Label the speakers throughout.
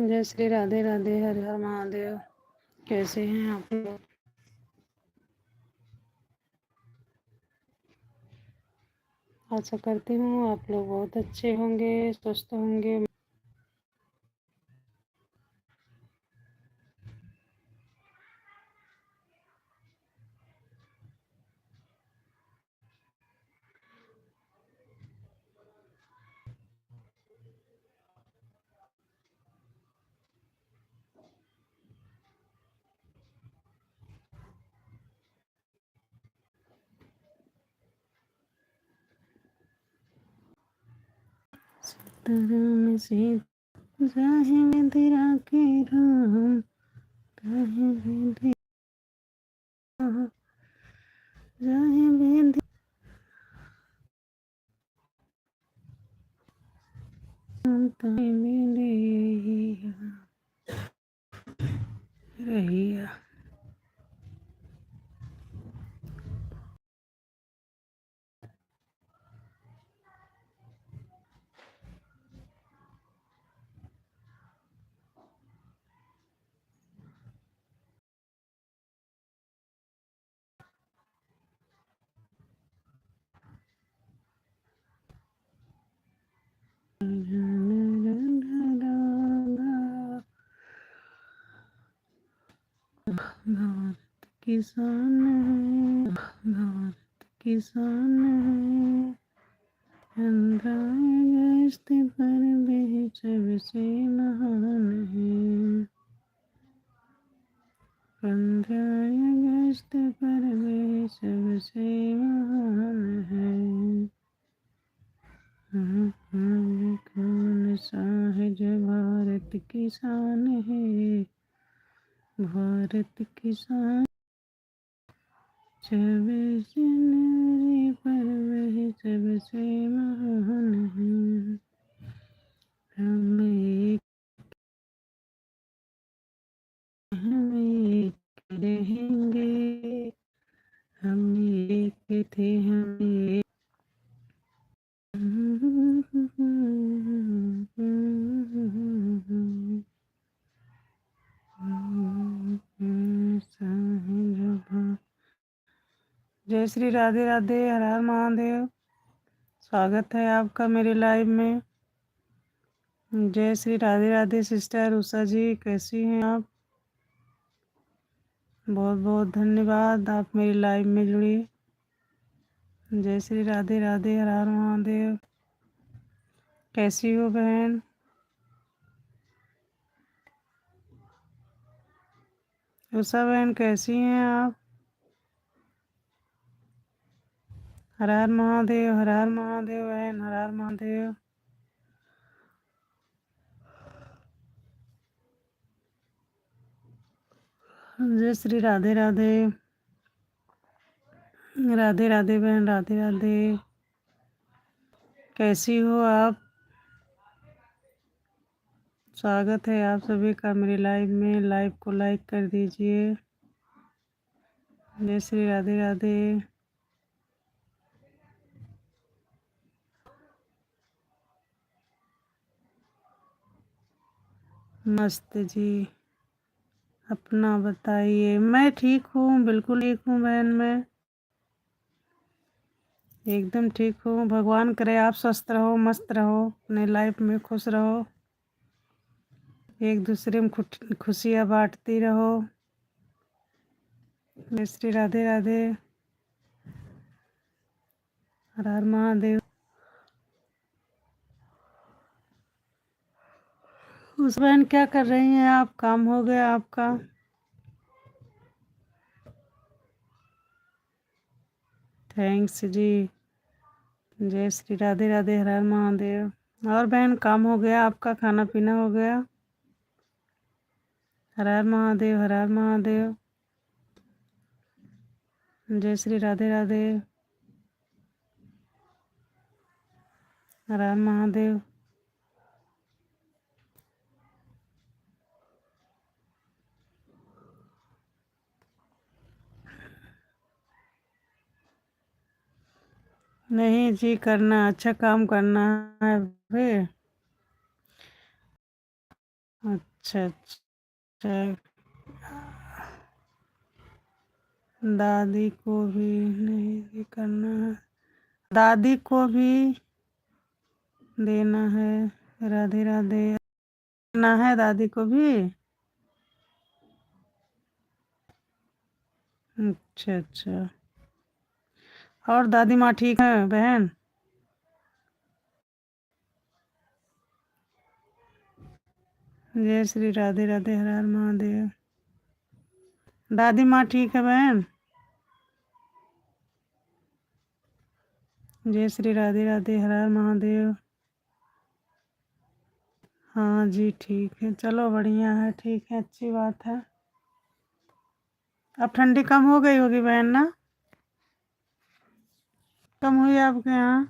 Speaker 1: जय श्री राधे राधे, हर हर महादेव। कैसे हैं आप लोग? आशा करती हूँ आप लोग बहुत अच्छे होंगे, स्वस्थ होंगे। से जाहे मेरा के राम, जाहे बेदे जाहे बेदे ताहे बेदे रहिया। भारत किसान है, भारत किसान है, चंद्राए गश्त पर वह सबसे महान है। 15 अगस्त पर वह सबसे महान है। कौन सा है जो भारत किसान है, भारत किसान। 26 जनवरी पर वह सबसे महान है। हम एक रहेंगे, हम एक थे, हम एक। जय श्री राधे राधे, हर हर महादेव। स्वागत है आपका मेरे लाइव में। जय श्री राधे राधे सिस्टर उषा जी, कैसी हैं आप? बहुत बहुत धन्यवाद, आप मेरी लाइव में जुड़ी। जय श्री राधे राधे, हर हर महादेव। कैसी हो बहन? उषा बहन कैसी हैं आप? हर हर महादेव, हर हर महादेव बहन, हर हर महादेव। जय श्री राधे राधे, राधे राधे बहन, राधे राधे। कैसी हो आप? स्वागत है आप सभी का मेरे लाइव में। लाइव को लाइक कर दीजिए। जय श्री राधे राधे। मस्त जी, अपना बताइए। मैं ठीक हूँ, बिल्कुल ठीक हूँ बहन, मैं एकदम ठीक हूँ। भगवान करे आप स्वस्थ रहो, मस्त रहो, अपने लाइफ में खुश रहो, एक दूसरे में खुशियाँ बांटती रहो। जय श्री राधे राधे, हर हर महादेव। उस बहन क्या कर रही हैं आप? काम हो गया आपका? थैंक्स जी। जय श्री राधे राधे, हर हर महादेव। और बहन काम हो गया आपका? खाना पीना हो गया? हर हर महादेव, हर हर महादेव। जय श्री राधे राधे, हर हर महादेव। नहीं जी, करना अच्छा काम करना है। अच्छा अच्छा। दादी को भी नहीं करना है, दादी को भी देना है। राधे राधे देना है दादी को भी। अच्छा अच्छा। और दादी माँ ठीक है बहन? जय श्री राधे राधे, हर हर महादेव। दादी माँ ठीक है बहन? जय श्री राधे राधे, हर हर महादेव। हाँ जी ठीक है, चलो बढ़िया है, ठीक है, अच्छी बात है। अब ठंडी कम हो गई होगी बहन ना? कम हुई आपके यहाँ?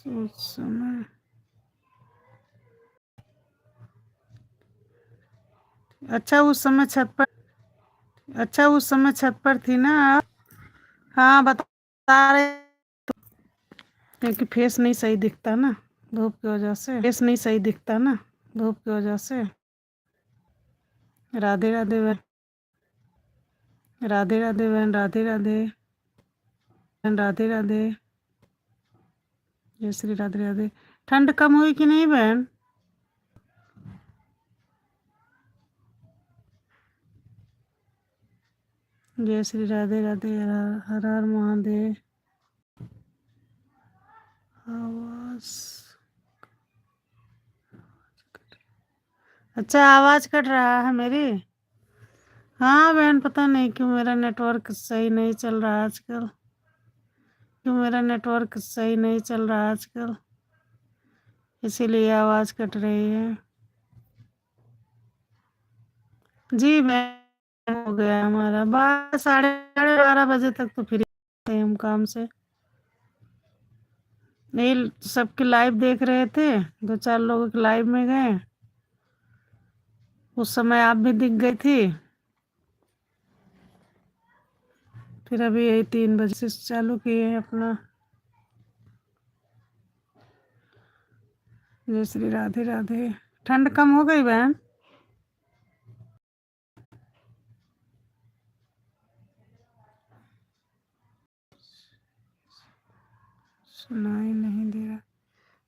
Speaker 1: उस समय अच्छा, उस समय छत पर, अच्छा उस समय छत पर थी ना आप? हाँ बता रहे, क्योंकि फेस नहीं सही दिखता ना धूप की वजह से, फेस नहीं सही दिखता ना धूप की वजह से। राधे राधे बहन, राधे राधे बहन, राधे राधे बहन, राधे राधे। जय श्री राधे राधे। ठंड कम हुई कि नहीं बहन? जय श्री राधे राधे, हर हर महादेव। आवाज, अच्छा आवाज कट रहा है मेरी? हाँ बहन, पता नहीं क्यों मेरा नेटवर्क सही नहीं चल रहा आजकल, क्यों मेरा नेटवर्क सही नहीं चल रहा आजकल, इसीलिए आवाज कट रही है। जी बहन, हो गया हमारा, 12 साढ़े 12 बजे तक तो फ्री थे हम काम से। नहीं, सबके लाइव देख रहे थे, दो चार लोगों के लाइव में गए, उस समय आप भी दिख गई थी। फिर अभी यही 3 बजे से चालू किए हैं अपना। जय श्री राधे राधे। ठंड कम हो गई बहन? सुनाई नहीं दे रहा,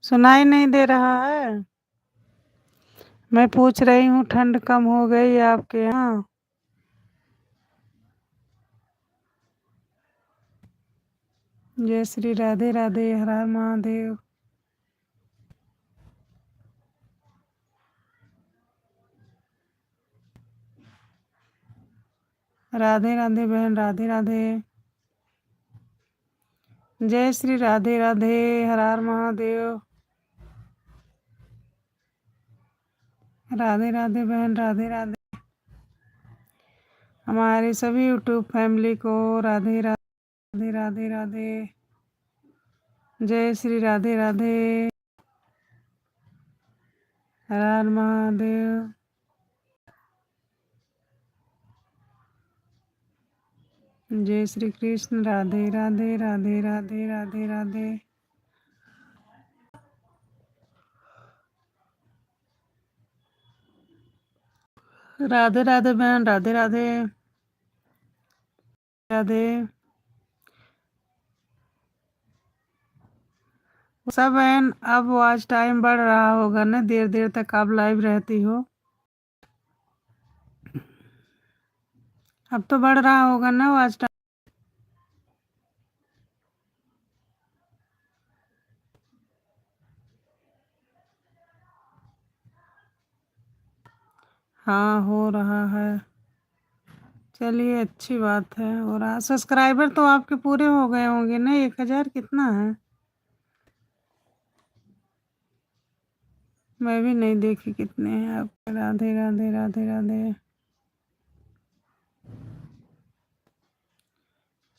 Speaker 1: सुनाई नहीं दे रहा है। मैं पूछ रही हूँ ठंड कम हो गई आपके यहाँ? जय श्री राधे राधे, हर हर महादेव। राधे राधे बहन, राधे राधे। जय श्री राधे राधे, हर हर महादेव। राधे राधे बहन, राधे राधे। हमारे सभी यूट्यूब फैमिली को राधे राधे, राधे राधे। जय श्री राधे राधे, हर हर महादेव। जय श्री कृष्ण, राधे राधे, राधे राधे, राधे राधे। राधे राधे बहन, राधे राधे, राधे। सब बहन, अब वॉच टाइम बढ़ रहा होगा ना, देर देर तक आप लाइव रहती हो, अब तो बढ़ रहा होगा ना वॉच टाइम? हाँ हो रहा है, चलिए अच्छी बात है। और सब्सक्राइबर तो आपके पूरे हो गए होंगे ना, 1,000 कितना है? मैं भी नहीं देखी कितने हैं आपके। राधे राधे, राधे राधे।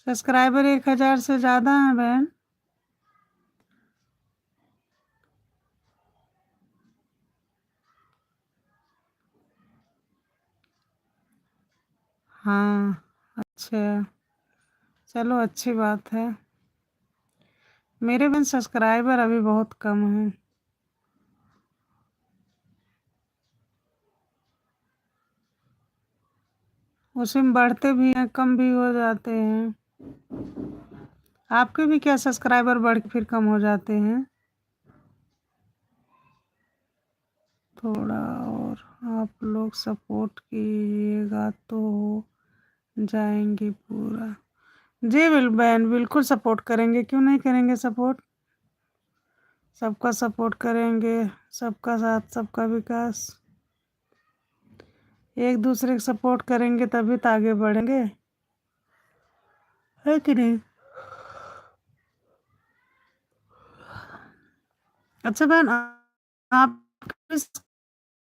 Speaker 1: सब्सक्राइबर 1,000 से ज़्यादा हैं बहन? हाँ अच्छा, चलो अच्छी बात है। मेरे बहन सब्सक्राइबर अभी बहुत कम हैं। उसमें बढ़ते भी हैं, कम भी हो जाते हैं। आपके भी क्या सब्सक्राइबर बढ़ के फिर कम हो जाते हैं? थोड़ा और आप लोग सपोर्ट कीजिएगा तो हो जाएंगे पूरा। जी बहन, बिल्कुल सपोर्ट करेंगे, क्यों नहीं करेंगे सपोर्ट। सबका सपोर्ट करेंगे, सबका साथ सबका विकास। एक दूसरे को सपोर्ट करेंगे तभी तो आगे बढ़ेंगे, है कि नहीं। अच्छा बहन, आप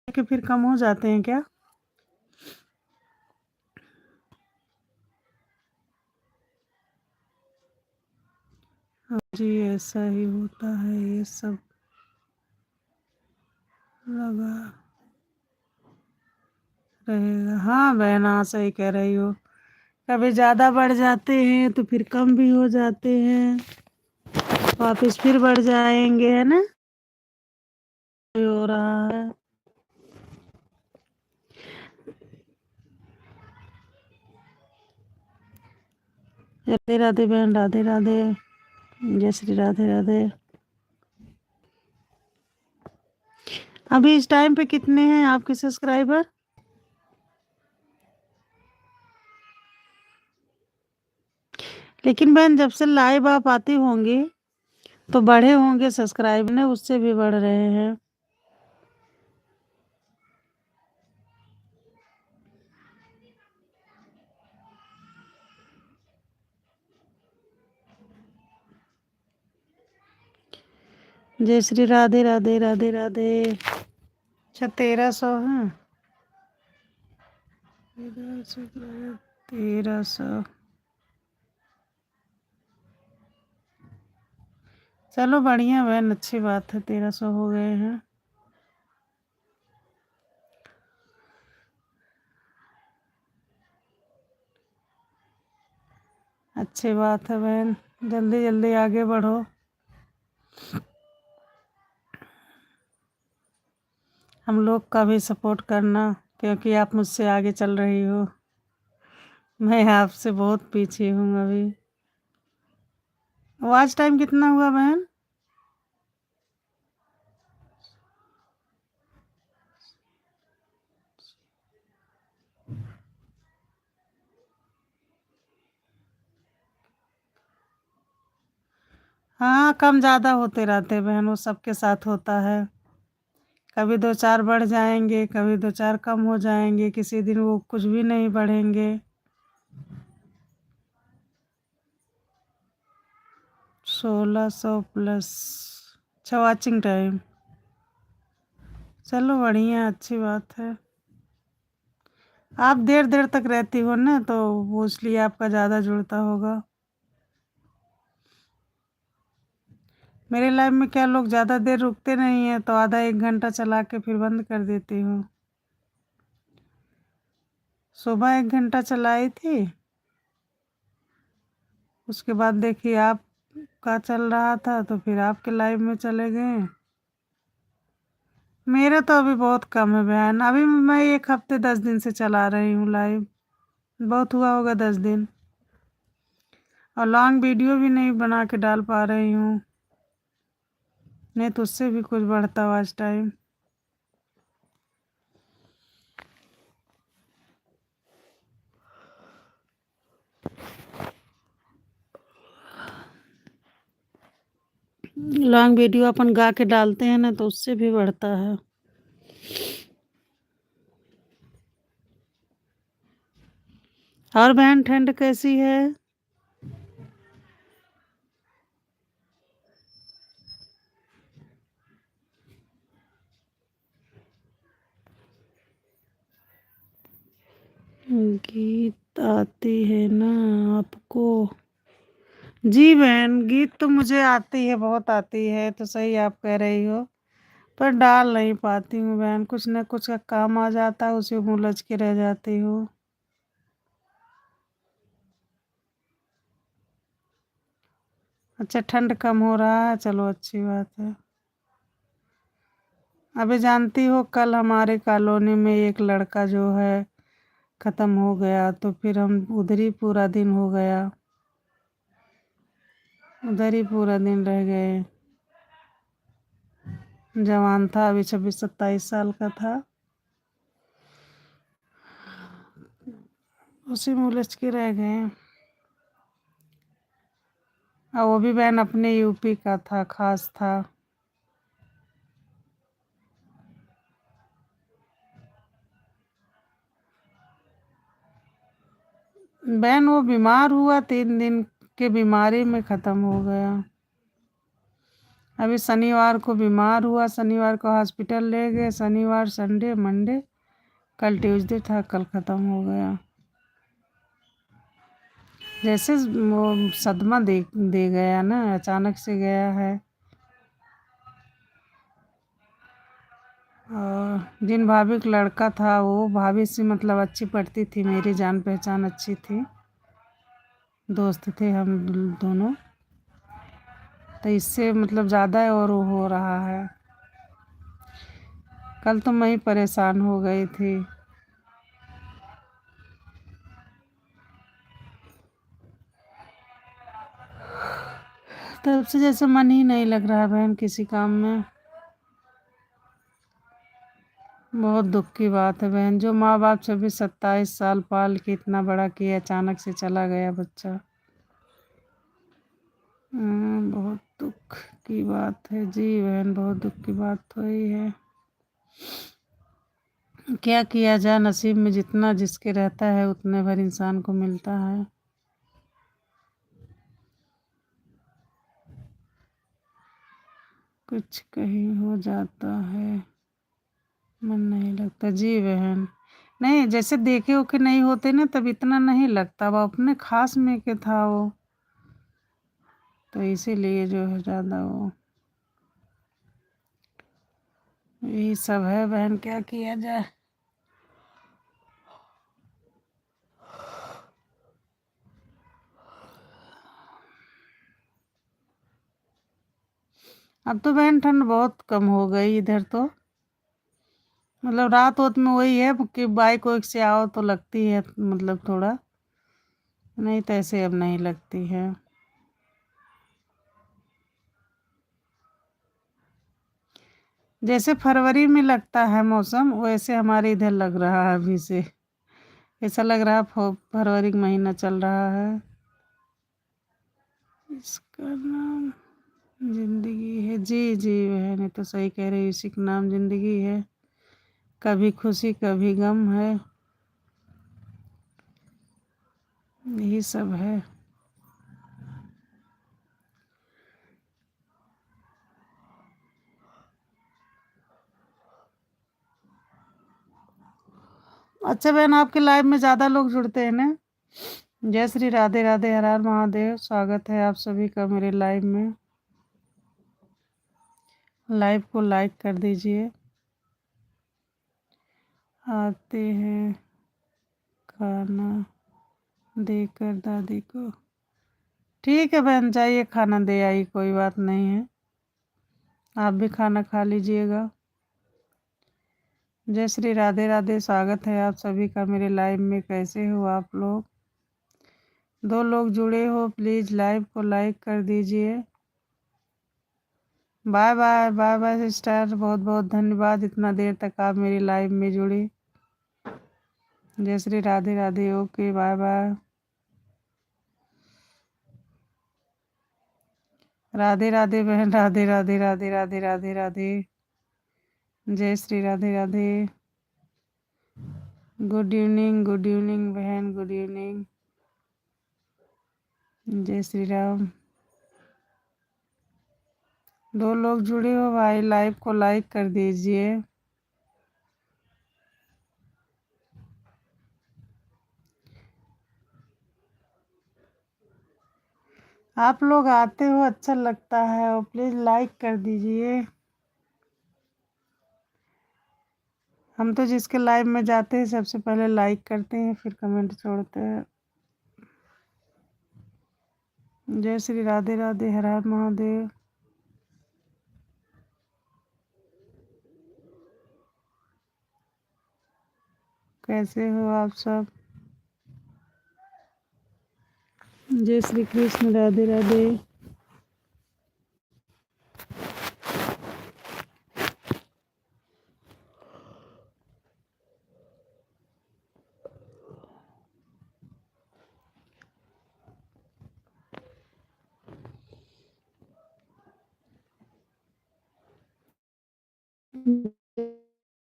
Speaker 1: के फिर कम हो जाते हैं क्या? हाँ जी, ऐसा ही होता है, ये सब लगा रहेगा। हाँ बहन, हाँ सही कह रही हो। कभी ज़्यादा बढ़ जाते हैं तो फिर कम भी हो जाते हैं, वापस फिर बढ़ जाएंगे, है ना। ये हो रहा है। राधे राधे बहन, राधे राधे। जय श्री राधे राधे। अभी इस टाइम पे कितने हैं आपके सब्सक्राइबर? लेकिन बहन, जब से लाइव आप आती होंगी तो बढ़े होंगे सब्सक्राइब ने, उससे भी बढ़ रहे हैं। जय श्री राधे राधे, राधे राधे। अच्छा, 1300 है। 1300। चलो बढ़िया बहन, अच्छी बात है, 1300 हो गए हैं। अच्छी बात है बहन, जल्दी जल्दी आगे बढ़ो। हम लोग का भी सपोर्ट करना, क्योंकि आप मुझसे आगे चल रही हो, मैं आपसे बहुत पीछे हूँ अभी। वॉच टाइम कितना हुआ बहन? हाँ, कम ज़्यादा होते रहते बहन, वो सबके साथ होता है। कभी 2-4 बढ़ जाएंगे, कभी 2-4 कम हो जाएंगे, किसी दिन वो कुछ भी नहीं बढ़ेंगे। 1600 प्लस। अच्छा, वॉचिंग टाइम। चलो बढ़िया, अच्छी बात है। आप देर देर तक रहती हो ना, तो वो इसलिए आपका ज़्यादा जुड़ता होगा। मेरे लाइफ में क्या, लोग ज़्यादा देर रुकते नहीं हैं, तो आधा 1 घंटा चला के फिर बंद कर देती हूँ। सुबह 1 घंटा चलाई थी, उसके बाद देखिए आपका चल रहा था तो फिर आपके लाइव में चले गए। मेरा तो अभी बहुत कम है बहन, अभी मैं 1 हफ्ते 10 दिन से चला रही हूँ लाइव, बहुत हुआ होगा 10 दिन। और लॉन्ग वीडियो भी नहीं बना के डाल पा रही हूँ, नहीं तो उससे भी कुछ बढ़ता वॉच टाइम। लॉन्ग वीडियो अपन गा के डालते हैं ना, तो उससे भी बढ़ता है। और बहन, ठंड कैसी है? गीत आती है ना आपको? जी बहन, गीत तो मुझे आती है, बहुत आती है, तो सही आप कह रही हो, पर डाल नहीं पाती हूँ बहन, कुछ न कुछ का काम आ जाता है, उसी में उलझ के रह जाती हूँ। अच्छा, ठंड कम हो रहा है, चलो अच्छी बात है। अभी जानती हो कल हमारे कॉलोनी में एक लड़का जो है ख़त्म हो गया, तो फिर हम उधर ही पूरा दिन हो गया, उधर ही पूरा दिन रह गए। जवान था, अभी 26-27 साल का था, उसी में उलझ के रह गए। और वो भी बहन अपने यूपी का था, खास था। बहन वो बीमार हुआ, 3 दिन के बीमारी में ख़त्म हो गया। अभी शनिवार को बीमार हुआ, शनिवार को हॉस्पिटल ले गए, शनिवार संडे मंडे, कल ट्यूसडे था, कल ख़त्म हो गया। जैसे वो सदमा दे दे गया ना, अचानक से गया है। और जिन भाभी का लड़का था, वो भाभी से मतलब अच्छी पड़ती थी, मेरी जान पहचान अच्छी थी, दोस्त थे हम दोनों, तो इससे मतलब ज़्यादा और वो हो रहा है। कल तो मैं ही परेशान हो गई थी। तब से जैसे मन ही नहीं लग रहा है बहन किसी काम में। बहुत दुख की बात है बहन, जो माँ बाप 26-27 साल पाल के इतना बड़ा किया, अचानक से चला गया बच्चा। बहुत दुख की बात है जी बहन, बहुत दुख की बात तो ही है। क्या किया जाए, नसीब में जितना जिसके रहता है उतने भर इंसान को मिलता है। कुछ कहीं हो जाता है, मन नहीं लगता जी बहन। नहीं, जैसे देखे ओके नहीं होते ना, तब इतना नहीं लगता, वो अपने खास में के था वो, तो इसीलिए जो है ज़्यादा वो, यही सब है बहन, क्या किया जाए। अब तो बहन ठंड बहुत कम हो गई इधर तो, मतलब रात वत में वही है कि बाइक वाइक से आओ तो लगती है मतलब थोड़ा, नहीं तो ऐसे अब नहीं लगती है। जैसे फरवरी में लगता है मौसम, वैसे हमारे इधर लग रहा है अभी से, ऐसा लग रहा है फरवरी का महीना चल रहा है। इसका नाम जिंदगी है जी जी बहन, ये तो सही कह रही, इसी का नाम जिंदगी है, कभी खुशी कभी गम है, यही सब है। अच्छा बहन, आपके लाइव में ज़्यादा लोग जुड़ते हैं ना। जय श्री राधे राधे, हर हर महादेव, स्वागत है आप सभी का मेरे लाइव में। लाइव को लाइक कर दीजिए। आते हैं खाना देकर दादी को, ठीक है बहन, जाइए खाना दे आई, कोई बात नहीं है, आप भी खाना खा लीजिएगा। जय श्री राधे राधे, स्वागत है आप सभी का मेरे लाइव में। कैसे हो आप लोग? 2 लोग जुड़े हो, प्लीज़ लाइव को लाइक कर दीजिए। Bye bye bye bye sister, बहुत बहुत धन्यवाद, इतना देर तक आप मेरी लाइव में जुड़ी। जय Shri Radhe Radhe, okay bye bye. Radhe Radhe बहन, राधे राधे राधे राधे राधे राधे। जय श्री राधे राधे। गुड इवनिंग बहन, गुड इवनिंग। जय श्री राम। 2 लोग जुड़े हो भाई, लाइव को लाइक कर दीजिए। आप लोग आते हो अच्छा लगता है, और प्लीज़ लाइक कर दीजिए। हम तो जिसके लाइव में जाते हैं सबसे पहले लाइक करते हैं, फिर कमेंट छोड़ते हैं। जय श्री राधे राधे, हर हर महादेव। कैसे हो आप सब? जय श्री कृष्ण, राधे राधे।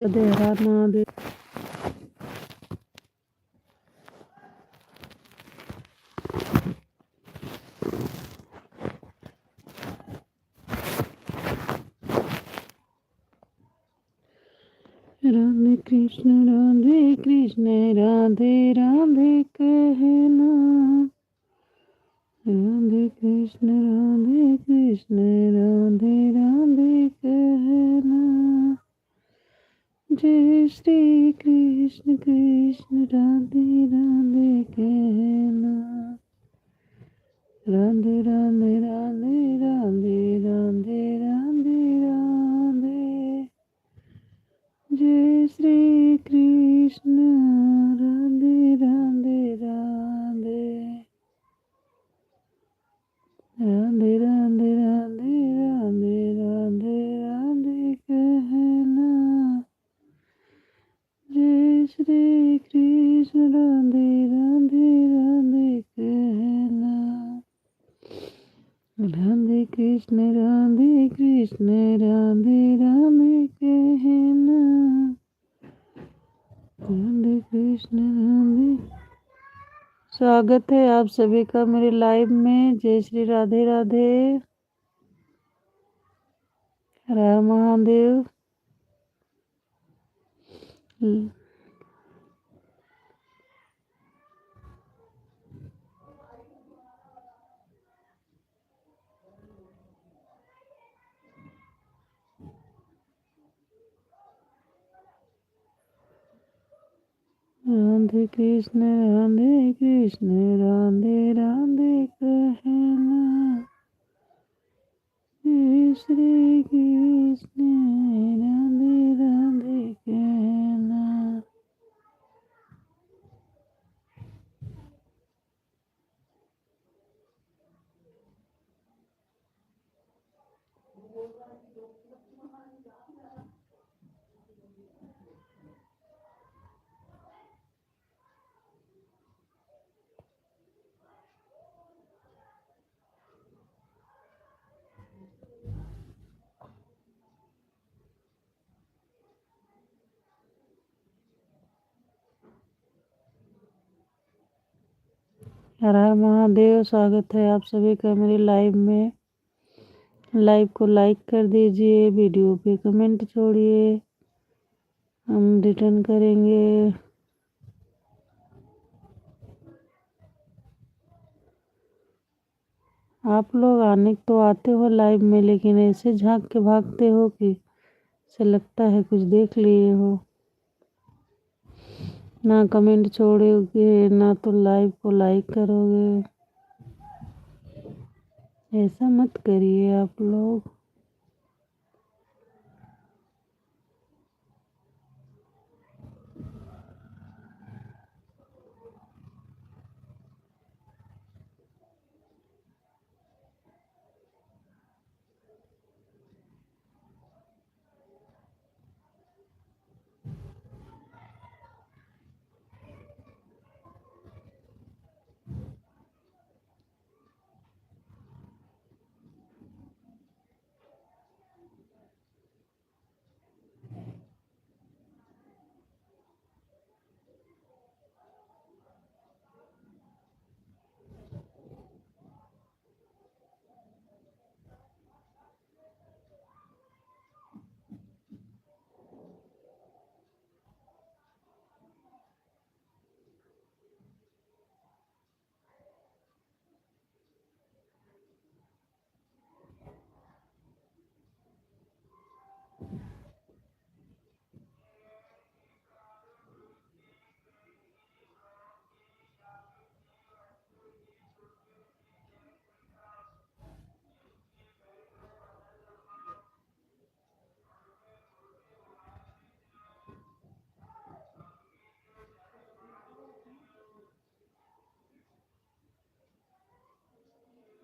Speaker 1: राधे, हर हर महादेव। राधे कृष्ण राधे राधे कहना। राधे कृष्ण राधे राधे कहना। जय श्री कृष्ण कृष्ण राधे राधे कहना। राधे राधे राधे राधे राधे राधे राधे। जय श्री कृष्ण राधे राधे राधे। राधे राधे राधे राधे राधे राधे कहना। जय श्री कृष्ण राधे राधे राधे कहना। राधे कृष्ण राधे राधे कहना। राधे कृष्ण राधे। स्वागत है आप सभी का मेरे लाइव में। जय श्री राधे राधे, हर हर महादेव। राधे कृष्ण राधे राधे कहना। जय श्री कृष्ण राधे राधे कहना। हर हर महादेव। स्वागत है आप सभी का मेरे लाइव में। लाइव को लाइक कर दीजिए, वीडियो पे कमेंट छोड़िए, हम रिटर्न करेंगे। आप लोग आने तो आते हो लाइव में, लेकिन ऐसे झांक के भागते हो कि ऐसा लगता है कुछ देख लिए हो। ना कमेंट छोड़ोगे, ना तो लाइव को लाइक करोगे। ऐसा मत करिए आप लोग।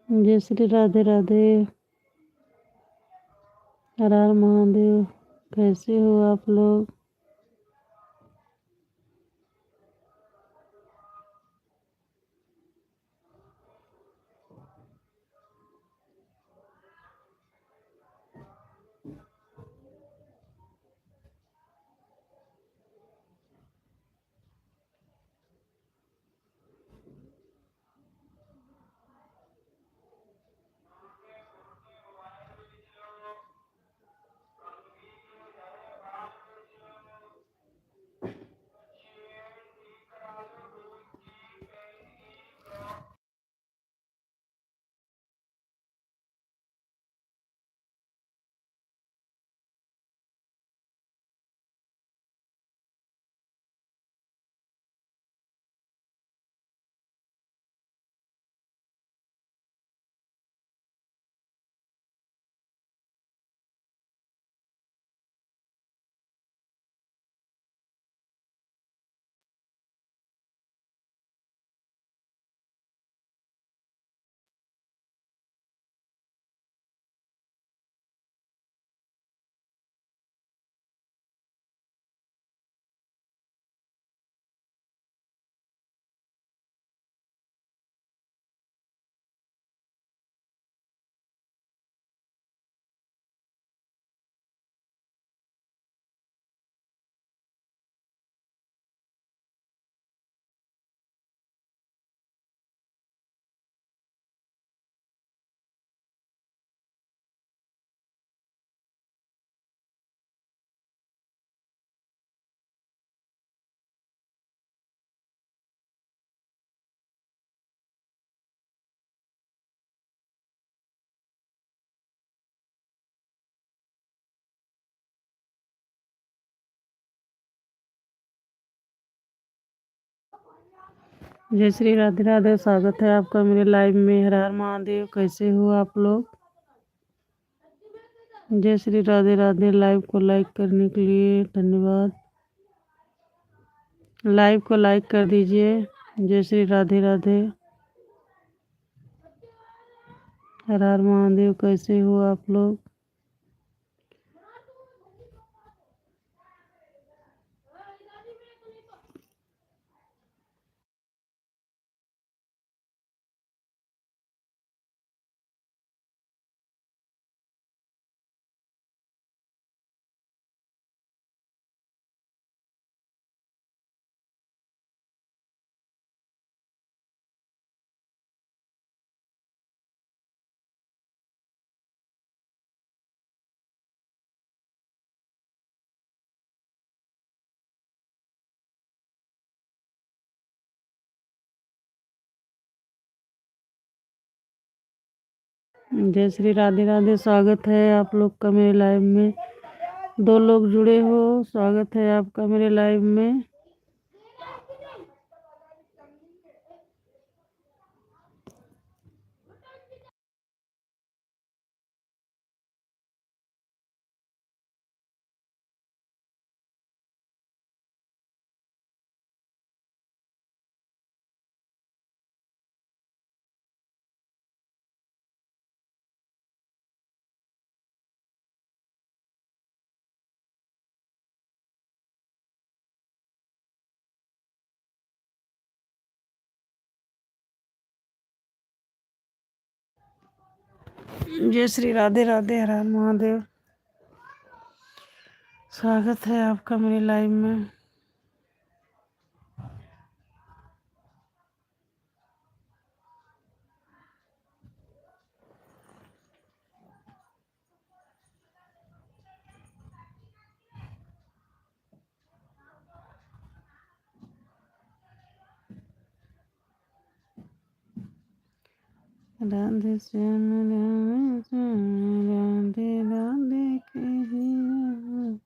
Speaker 1: जय श्री राधे राधे। हर हर महादेव। कैसे हो आप लोग? जय श्री राधे राधे। स्वागत है आपका मेरे लाइव में। हर हर महादेव। कैसे हो आप लोग? जय श्री राधे राधे। लाइव को लाइक करने के लिए धन्यवाद। लाइव को लाइक कर दीजिए। जय श्री राधे राधे। हर हर महादेव। कैसे हो आप लोग? जय श्री राधे राधे। स्वागत है आप लोग का मेरे लाइव में। 2 लोग जुड़े हो। स्वागत है आपका मेरे लाइव में। जय श्री राधे राधे। हर हर महादेव। स्वागत है आपका मेरे लाइव में। राधे श्याम राधे श्याम राधे राधे कहिया।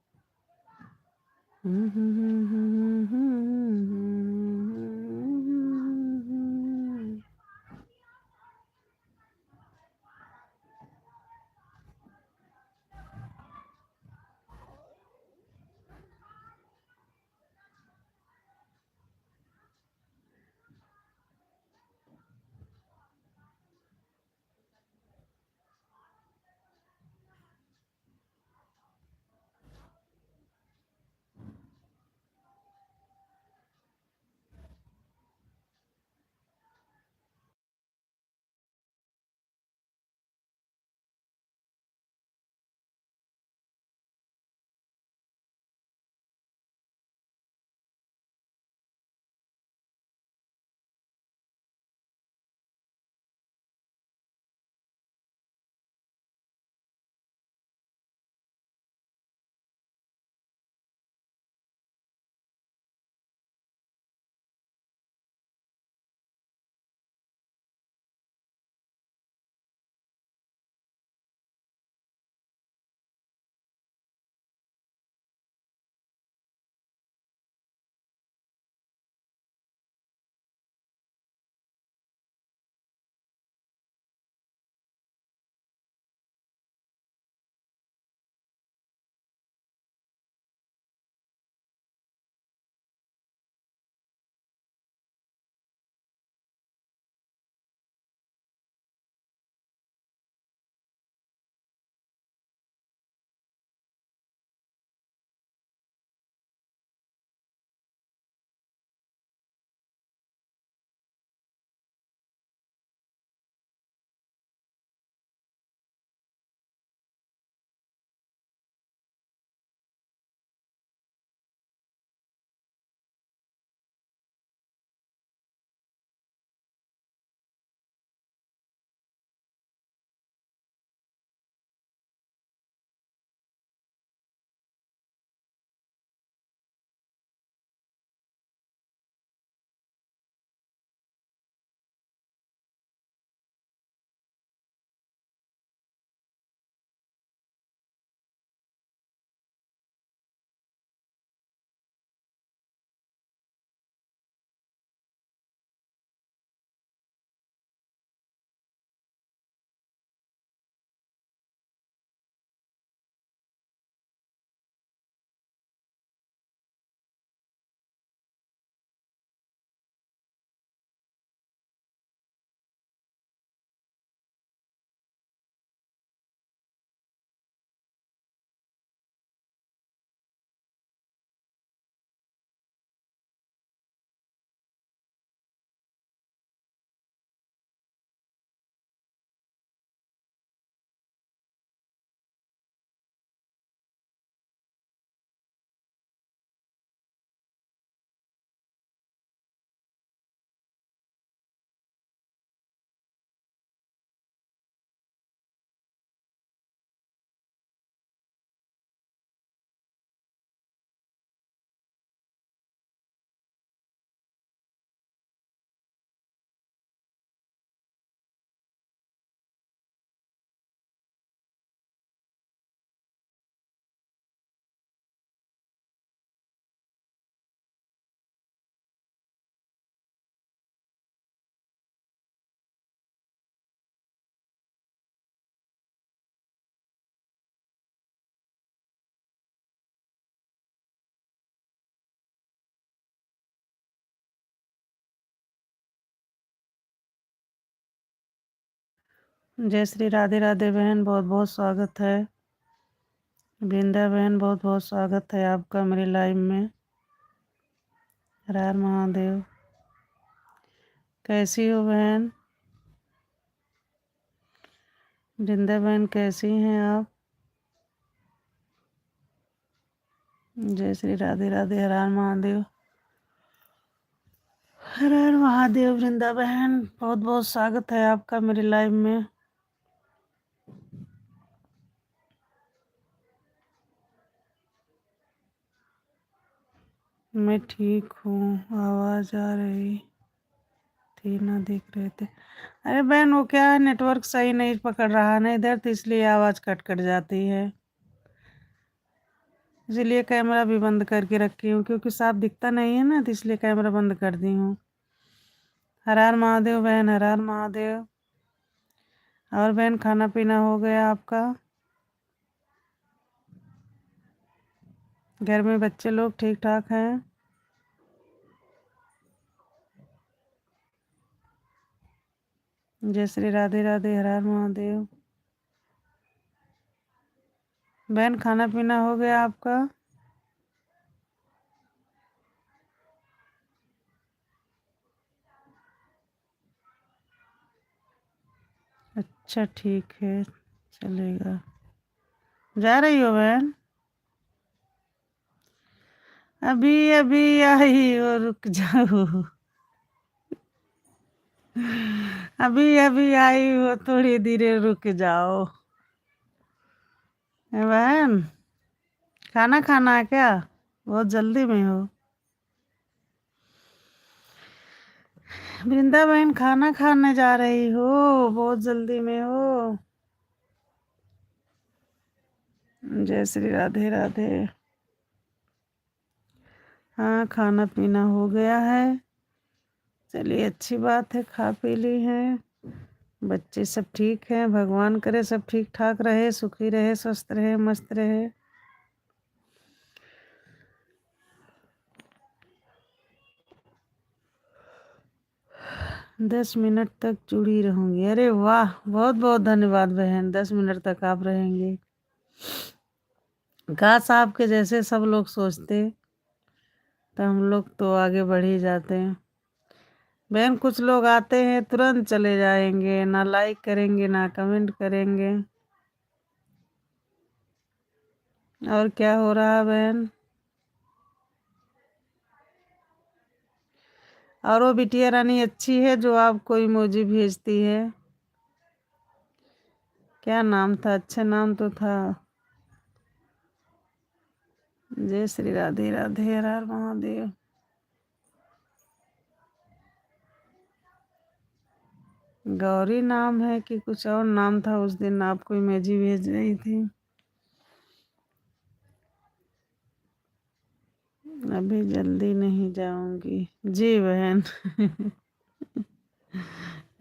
Speaker 1: जय श्री राधे राधे बहन, बहुत बहुत स्वागत है। वृंदा बहन, बहुत बहुत स्वागत है आपका मेरे लाइव में। हर हर महादेव। कैसी हो बहन? वृंदा बहन कैसी हैं आप? जय श्री राधे राधे। हर हर महादेव। हर हर महादेव। वृंदा बहन, बहुत बहुत स्वागत है आपका मेरे लाइव में। मैं ठीक हूँ। आवाज आ रही थी ना, दिख रहे थे। अरे बहन, वो क्या है, नेटवर्क सही नहीं पकड़ रहा ना इधर, तो इसलिए आवाज कट कट जाती है। इसीलिए कैमरा भी बंद करके रखी हूँ, क्योंकि साफ दिखता नहीं है ना, तो इसलिए कैमरा बंद कर दी हूँ। हर हर महादेव बहन, हर हर महादेव। और बहन, खाना पीना हो गया आपका? घर में बच्चे लोग ठीक ठाक हैं? जय श्री राधे राधे। हर हर महादेव। बहन, खाना पीना हो गया आपका? अच्छा, ठीक है, चलेगा। जा रही हो बहन? अभी अभी आई हो, रुक जाओ। अभी अभी आई हो, थोड़ी देर रुक जाओ। बहन, खाना खाना है क्या? बहुत जल्दी में हो? वृंदा बहन, खाना खाने जा रही हो? बहुत जल्दी में हो? जय श्री राधे राधे। हाँ, खाना पीना हो गया है। चलिए, अच्छी बात है, खा पी ली है। बच्चे सब ठीक हैं, भगवान करे सब ठीक ठाक रहे, सुखी रहे, स्वस्थ रहे, मस्त रहे। 10 मिनट तक जुड़ी रहूंगी। अरे वाह, बहुत बहुत धन्यवाद बहन। 10 मिनट तक आप रहेंगे? काश आपके जैसे सब लोग सोचते, तो हम लोग तो आगे बढ़ ही जाते हैं। बहन, कुछ लोग आते हैं तुरंत चले जाएंगे, ना लाइक करेंगे ना कमेंट करेंगे। और क्या हो रहा है बहन? और वो बिटिया रानी अच्छी है जो आपको इमोजी भेजती है? क्या नाम था? अच्छा नाम तो था। जय श्री राधे राधे। हर हर महादेव। गौरी नाम है कि कुछ और नाम था? उस दिन आपको इमोजी भेज रही थी। अभी जल्दी नहीं जाऊंगी जी बहन।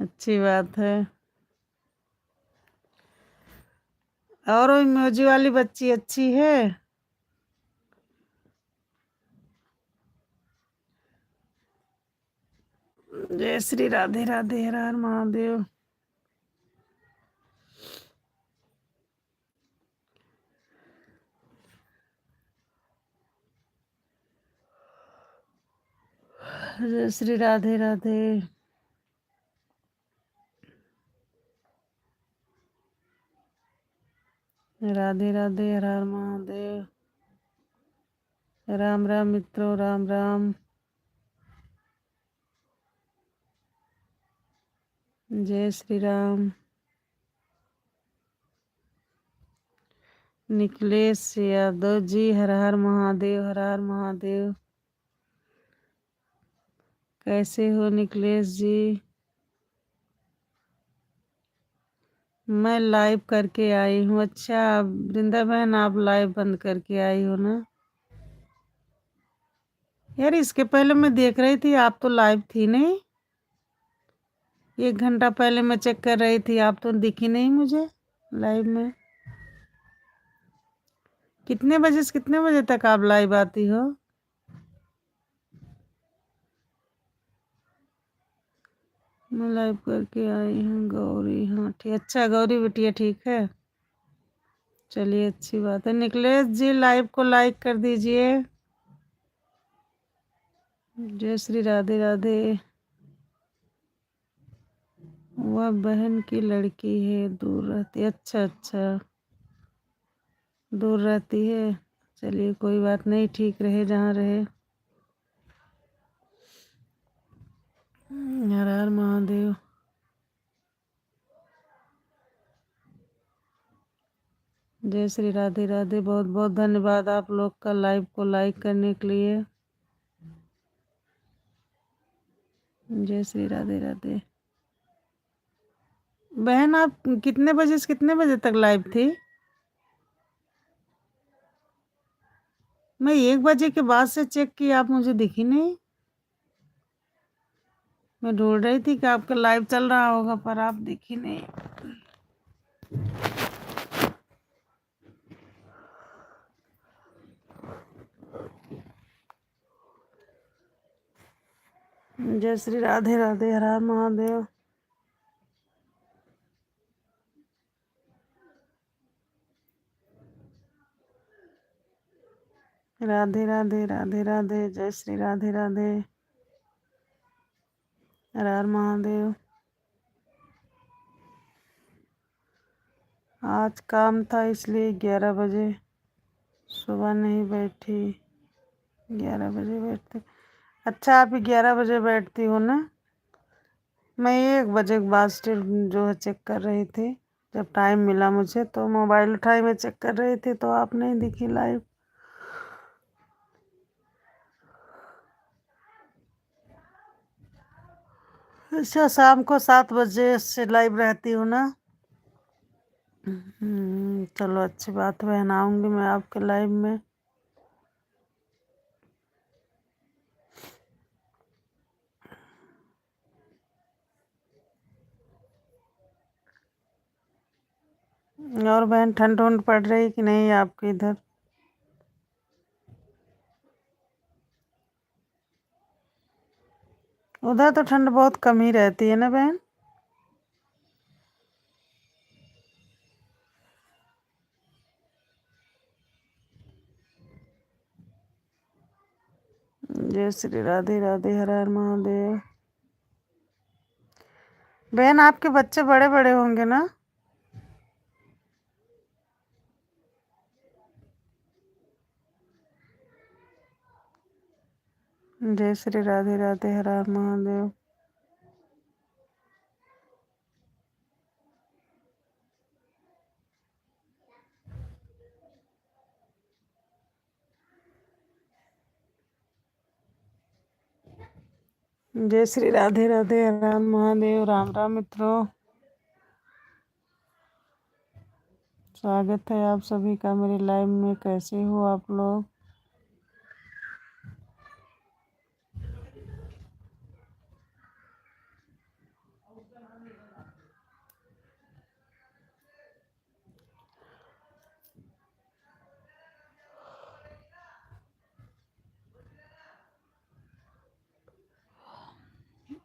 Speaker 1: अच्छी बात है। और वो इमोजी वाली बच्ची अच्छी है? जय श्री राधे राधे। हर हर महादेव। जय श्री राधे राधे। राधे राधे। हर हर महादेव। राम राम मित्रों, राम राम। जय श्री राम। निखिलेश यादव जी, हर हर महादेव। हर हर महादेव। कैसे हो निखिलेश जी? मैं लाइव करके आई हूँ। अच्छा वृंदा बहन, आप लाइव बंद करके आई हो ना? यार, इसके पहले मैं देख रही थी, आप तो लाइव थी नहीं। 1 घंटा पहले मैं चेक कर रही थी, आप तो दिखी नहीं मुझे लाइव में। कितने बजे से कितने बजे तक आप लाइव आती हो? लाइव करके आई हूँ। गौरी, हाँ ठीक, अच्छा गौरी बिटिया ठीक है, चलिए अच्छी बात है। निखिलेश जी लाइव को लाइक कर दीजिए। जय श्री राधे राधे। वह बहन की लड़की है, दूर रहती, अच्छा अच्छा दूर रहती है, चलिए कोई बात नहीं, ठीक रहे जहाँ रहे। हर हर महादेव। जय श्री राधे राधे। बहुत बहुत धन्यवाद आप लोग का लाइव को लाइक करने के लिए। जय श्री राधे राधे। बहन आप कितने बजे से कितने बजे तक लाइव थी? मैं 1 बजे के बाद से चेक किया, आप मुझे दिखी नहीं। मैं ढूंढ रही थी कि आपका लाइव चल रहा होगा, पर आप दिखी नहीं। जय श्री राधे राधे। हर हर महादेव। राधे राधे राधे राधे। जय श्री राधे राधे। हर हर महादेव। आज काम था इसलिए 11 बजे, सुबह नहीं बैठी। 11 बजे बैठती, अच्छा आप 11 बजे बैठती हो ना। मैं 1 बजे के बाद स्टिल जो है चेक कर रही थी, जब टाइम मिला मुझे तो मोबाइल उठाई, मैं चेक कर रही थी तो आप नहीं दिखी लाइव। अच्छा शाम को 7 बजे से लाइव रहती हूँ ना। चलो अच्छी बात है बहन, आऊँगी मैं आपके लाइव में। और बहन ठंड वंड पड़ रही कि नहीं आपके इधर? उधर तो ठंड बहुत कम ही रहती है ना बहन? जय श्री राधे राधे। हर हर महादेव। बहन आपके बच्चे बड़े बड़े होंगे ना? जय श्री राधे राधे। हर हर महादेव। जय श्री राधे राधे। हर हर महादेव। राम राम मित्रों, स्वागत है आप सभी का मेरे लाइव में। कैसे हो आप लोग?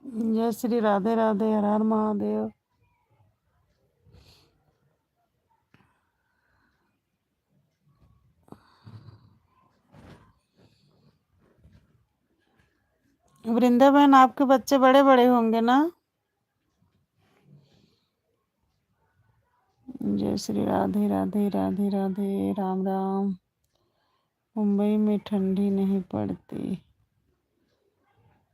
Speaker 1: जय श्री राधे राधे। हर हर महादेव। वृंदावन आपके बच्चे बड़े बड़े होंगे ना? जय श्री राधे राधे राधे राधे। राम राम। मुंबई में ठंडी नहीं पड़ती?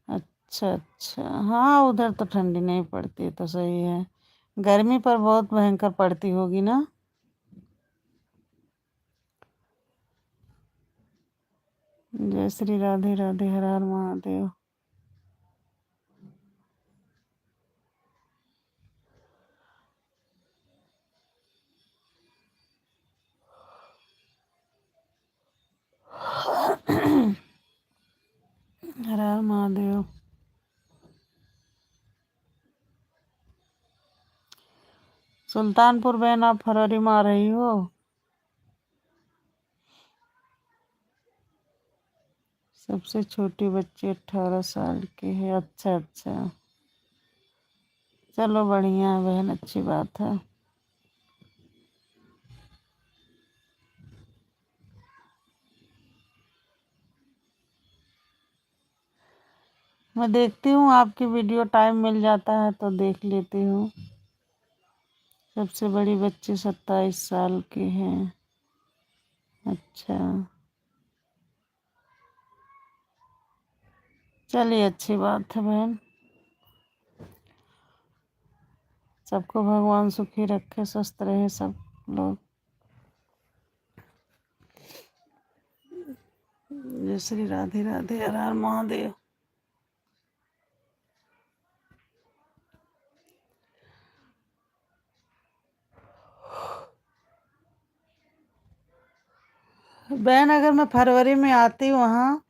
Speaker 1: अच्छा अच्छा, हाँ उधर तो ठंडी नहीं पड़ती, तो सही है। गर्मी पर बहुत भयंकर पड़ती होगी ना? जय श्री राधे राधे। हर हर महादेव। हर हर महादेव। सुल्तानपुर बहन आप फरवरी में आ रही हो? सबसे छोटी बच्ची 18 साल की है, अच्छा अच्छा। चलो बढ़िया है बहन, अच्छी बात है। मैं देखती हूँ आपकी वीडियो, टाइम मिल जाता है तो देख लेती हूँ। सबसे बड़ी बच्ची 27 साल की है। अच्छा, चलिए अच्छी बात है बहन। सबको भगवान सुखी रखे, स्वस्थ रहे सब लोग। जय श्री राधे राधे, हर हर महादेव। बहन अगर मैं फरवरी में आती वहाँ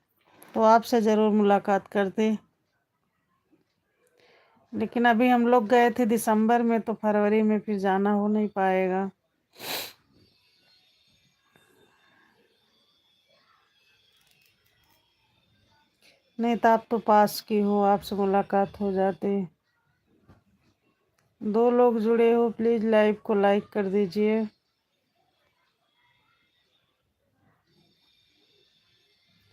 Speaker 1: तो आपसे ज़रूर मुलाकात करती, लेकिन अभी हम लोग गए थे दिसंबर में, तो फरवरी में फिर जाना हो नहीं पाएगा। नहीं तो आप तो पास की हो, आपसे मुलाकात हो जाती। 2 लोग जुड़े हो, प्लीज़ लाइव को लाइक कर दीजिए।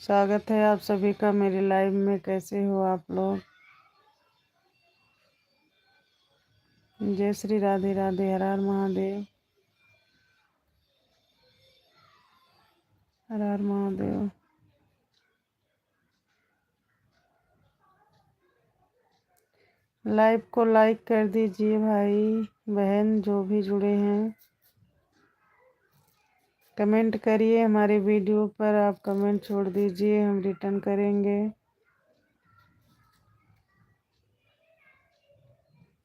Speaker 1: स्वागत है आप सभी का मेरी लाइव में। कैसे हो आप लोग? जय श्री राधे राधे, हर हर महादेव, हर हर महादेव। लाइव को लाइक कर दीजिए भाई बहन, जो भी जुड़े हैं। कमेंट करिए हमारे वीडियो पर, आप कमेंट छोड़ दीजिए, हम रिटर्न करेंगे।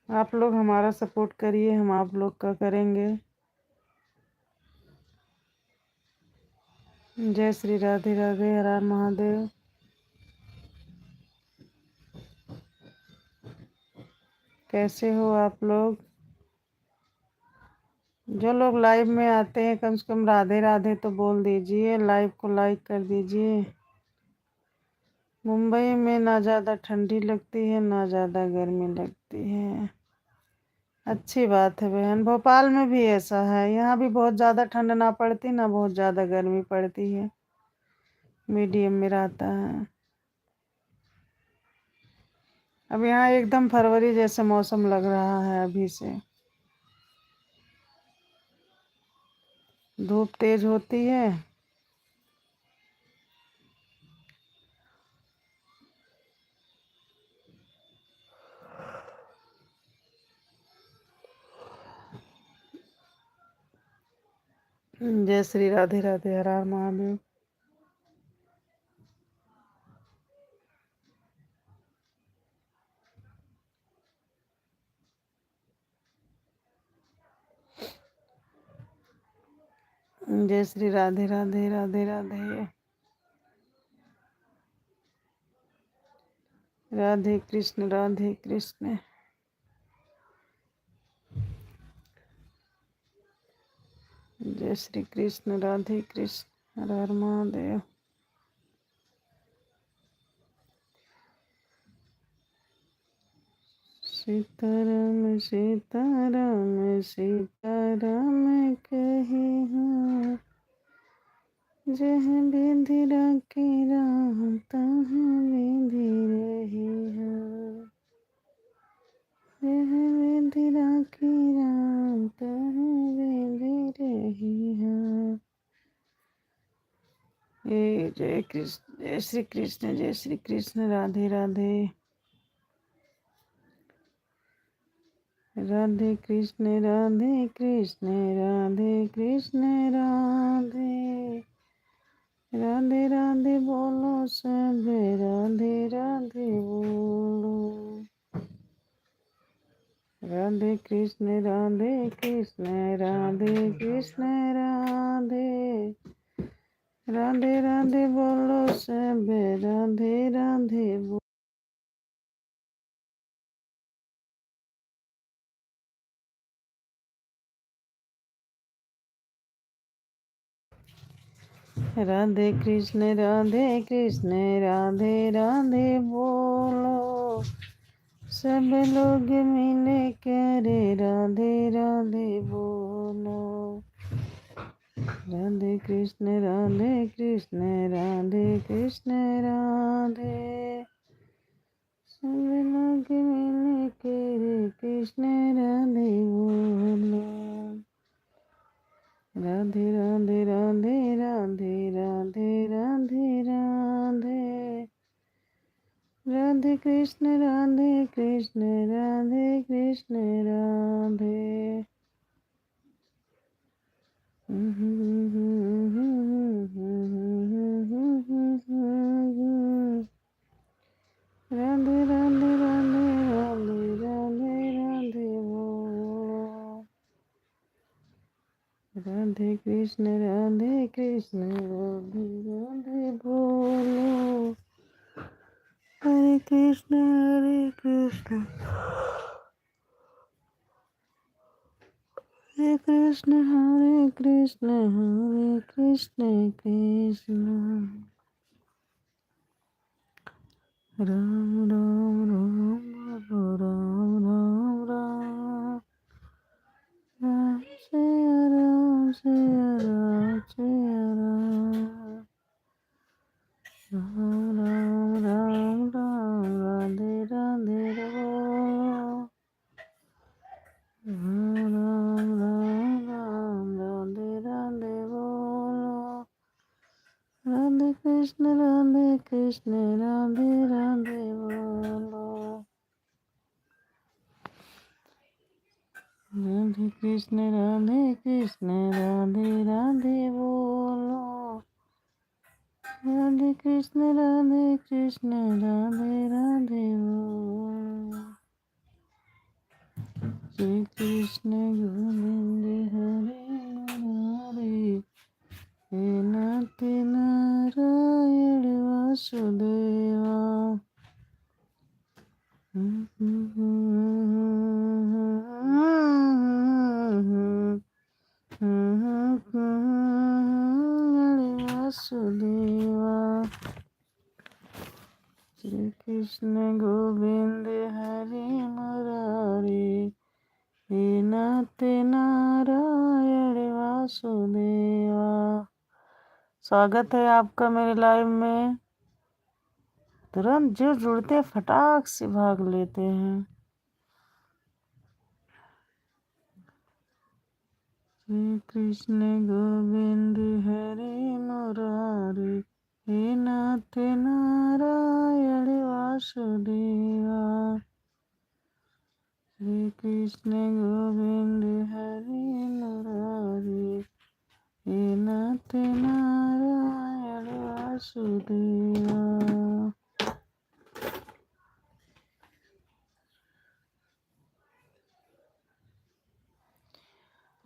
Speaker 1: आप लोग हमारा सपोर्ट करिए, हम आप लोग का करेंगे। जय श्री राधे राधे, हर हर महादेव। कैसे हो आप लोग? जो लोग लाइव में आते हैं कम से कम राधे राधे तो बोल दीजिए, लाइव को लाइक कर दीजिए। मुंबई में ना ज़्यादा ठंडी लगती है ना ज़्यादा गर्मी लगती है। अच्छी बात है बहन, भोपाल में भी ऐसा है। यहाँ भी बहुत ज़्यादा ठंड ना पड़ती ना बहुत ज़्यादा गर्मी पड़ती है, मीडियम में रहता है। अब यहाँ एकदम फरवरी जैसा मौसम लग रहा है अभी से। धूप तेज होती है। जय श्री राधे राधे, हर हर महादेव। जय श्री राधे राधे, राधे राधे, राधे कृष्ण राधे कृष्ण। जय श्री कृष्ण राधे कृष्ण, हर हर महादेव। सीताराम सीताराम सीताराम कहे हाँ, जह विधि रखी राम तहाँ विधि रही हाँ, जह विधि रखी राम तहाँ विधि रही हाँ। जय कृष्ण, जय श्री कृष्ण, जय श्री कृष्ण, राधे राधे, राधे कृष्ण राधे कृष्ण, राधे कृष्ण राधे, राधे राधे बोलो सब, राधे राधे बोलो। राधे कृष्ण राधे कृष्ण, राधे कृष्ण राधे, राधे राधे बोलो सब, राधे राधे बोलो। राधे कृष्ण राधे कृष्ण, राधे राधे बोलो सब लोग मिले करे राधे राधे बोलो। राधे कृष्ण राधे कृष्ण राधे कृष्ण राधे। सब लोग मिले करे कृष्ण राधे बोलो। राधे राधे राधे राधे राधे राधे राधे। राधे कृष्ण राधे कृष्ण राधे कृष्ण राधे। राधे राधे राधे राधे राधे राधे बोलो। राधे कृष्ण राधे कृष्ण राधे राधे बोलो। हरे कृष्ण हरे कृष्ण हरे कृष्ण हरे कृष्ण हरे कृष्ण कृष्ण राम राम राम राम राम राम राम राम सिया राम सिया राम राम राम राम राम राधे राधे बोलो। राम राम राम राम राधे राधे बोलो। राधे कृष्ण राधे कृष्ण राधे राधे बोलो। राधे कृष्ण राधे कृष्ण राधे राधे बोलो। राधे कृष्ण राधे कृष्ण राधे राधे बोलो। श्री कृष्ण गोविंद हरे मुरारी। हे नाथ नारायण वासुदेवा। वासुदेवा। श्री कृष्ण गोविंद हरे मुरारी। हे नाथ नारायण वासुदेवा। स्वागत है आपका मेरे लाइव में। तुरंत जो जुड़ते फटाक से भाग लेते हैं। श्री कृष्ण गोविंद हरे मुरारी। हे नाथ नारायण वासुदेवा। श्री कृष्ण गोविंद हरे मुरारी। हे नाथ नारायण वासुदेवा।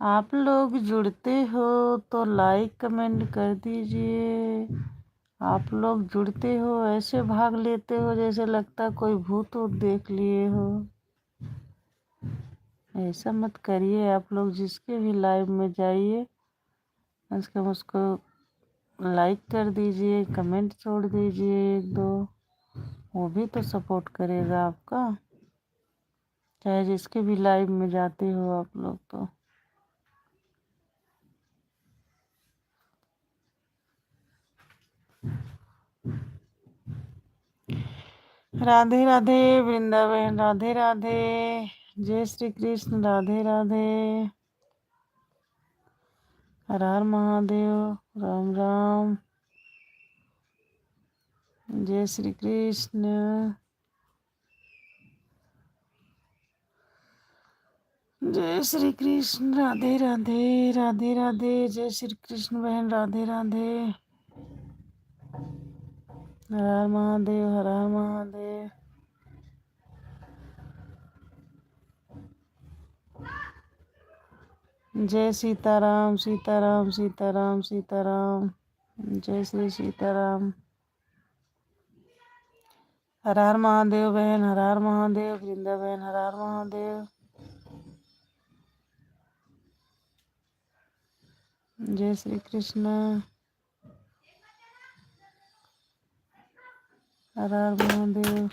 Speaker 1: आप लोग जुड़ते हो तो लाइक कमेंट कर दीजिए। आप लोग जुड़ते हो ऐसे भाग लेते हो जैसे लगता कोई भूत ऊत देख लिए हो। ऐसा मत करिए। आप लोग जिसके भी लाइव में जाइए उसको लाइक कर दीजिए, कमेंट छोड़ दीजिए एक दो। वो भी तो सपोर्ट करेगा आपका। चाहे जिसके भी लाइव में जाते हो आप लोग तो। राधे राधे वृंदावन। राधे राधे। जय श्री कृष्ण। राधे राधे। हर हर महादेव। राम राम। जय श्री कृष्ण। जय श्री कृष्ण। राधे राधे। राधे राधे। जय श्री कृष्ण बहन। राधे राधे। हर हर महादेव। हर हर महादेव। जय सीताराम। सीताराम सीताराम सीताराम। जय श्री सीताराम। हर हर महादेव बहन। हर हर महादेव। वृंदा बहन। हर हर महादेव। जय श्री कृष्ण। हर हर महादेव।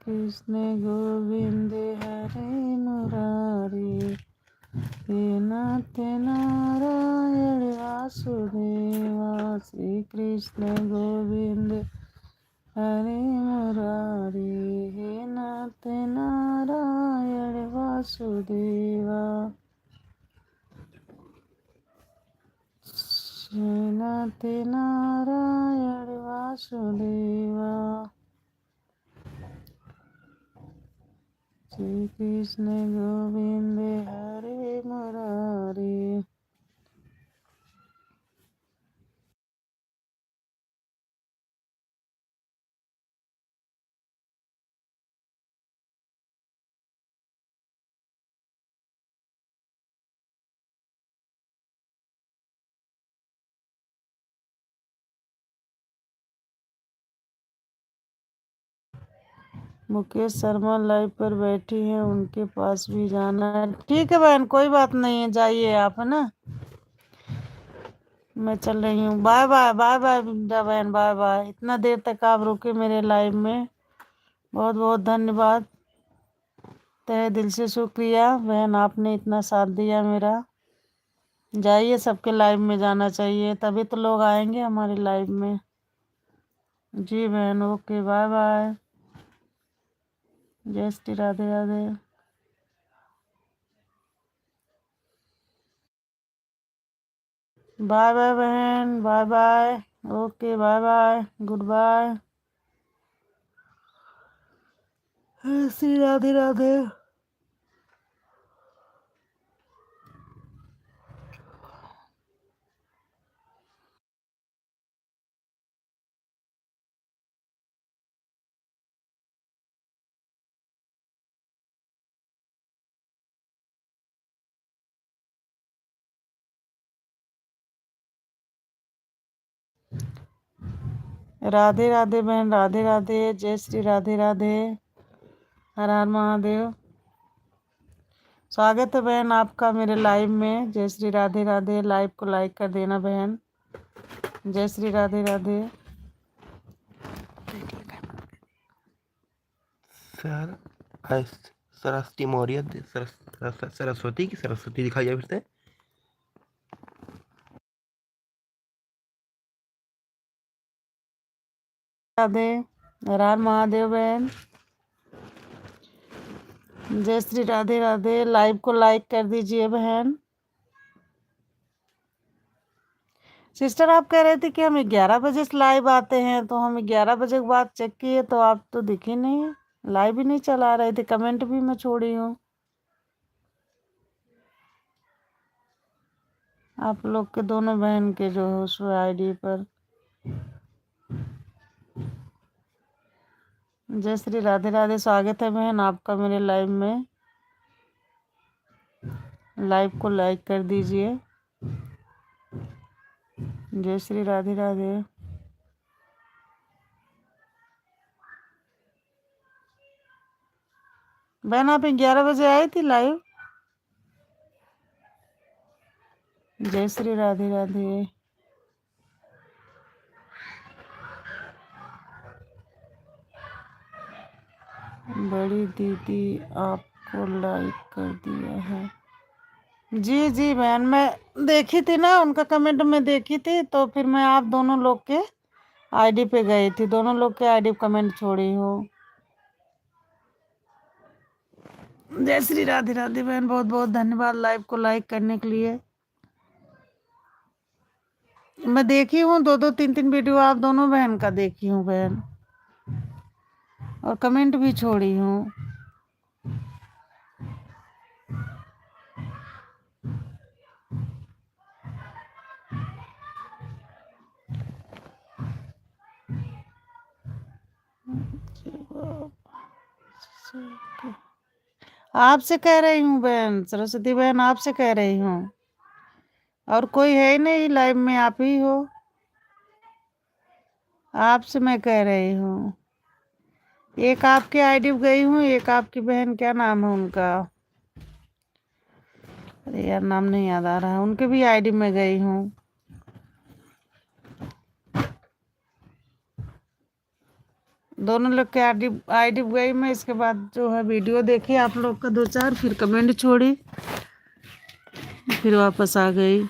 Speaker 1: कृष्ण गोविंद हरे मुरारी, हे नाथ नारायण वासुदेवा। श्री कृष्ण गोविंद हरे मुरारी, हे नाथ नारायण वासुदेवा। नाथ नारायण वासुदेवा। श्री कृष्ण गोविंद हरे मुरारी। मुकेश शर्मा लाइव पर बैठी हैं, उनके पास भी जाना है। ठीक है बहन, कोई बात नहीं है, जाइए आप, है ना। मैं चल रही हूँ। बाय बाय, बाय बाय बिंदा बहन, बाय बाय। इतना देर तक आप रुके मेरे लाइव में, बहुत बहुत धन्यवाद। तहे दिल से शुक्रिया बहन, आपने इतना साथ दिया मेरा। जाइए, सबके लाइव में जाना चाहिए, तभी तो लोग आएंगे हमारे लाइव में। जी बहन, ओके, बाय बाय। जय श्री राधे राधे। बाय बाय बहन, bye bye, okay, bye bye, goodbye. Shri Radhe Radhe. Radhe Radhe बहन, राधे राधे। जय श्री राधे राधे। हर हर महादेव। स्वागत है बहन आपका मेरे लाइव में। जय श्री राधे राधे। लाइव को लाइक कर देना बहन। जय श्री राधे राधे।
Speaker 2: सर सरस्वती मौर्य, सरस्वती की सरस्वती दिखाई जाए फिर से।
Speaker 1: राधे, हर हर महादेव बहन। जय श्री राधे राधे। लाइव को लाइक कर दीजिए बहन। सिस्टर आप कह रहे थे कि हम 11 बजे से लाइव आते हैं, तो हम 11 बजे के बाद चेक किए तो आप तो दिखे नहीं, लाइव ही नहीं चला रहे थे, कमेंट भी मैं छोड़ी हूँ आप लोग के, दोनों बहन के जो है उस आईडी पर। जय श्री राधे राधे। स्वागत है बहन आपका मेरे लाइव में। लाइव को लाइक कर दीजिए। जय श्री राधे राधे। बहन आप 11 बजे आई थी लाइव। जय श्री राधे राधे। बड़ी दीदी आपको लाइक कर दिया है। जी जी बहन, मैं देखी थी ना, उनका कमेंट में देखी थी, तो फिर मैं आप दोनों लोग के आईडी पे गई थी, दोनों लोग के आईडी पे कमेंट छोड़ी हूँ। जय श्री राधे राधे बहन, बहुत बहुत धन्यवाद लाइव को लाइक करने के लिए। मैं देखी हूँ 2-2 3-3 वीडियो आप दोनों बहन का देखी हूँ बहन, और कमेंट भी छोड़ी हूँ। आपसे कह रही हूँ बहन, सरस्वती बहन आपसे कह रही हूँ, और कोई है ही नहीं लाइव में, आप ही हो। आपसे मैं कह रही हूँ, एक आपके आईडी पे गई हूँ, एक आपकी बहन, क्या नाम है उनका, अरे यार नाम नहीं याद आ रहा है, उनके भी आईडी में गई हूँ। दोनों लोग के आईडी गई मैं, इसके बाद जो है वीडियो देखी आप लोग का 2-4, फिर कमेंट छोड़ी, फिर वापस आ गई।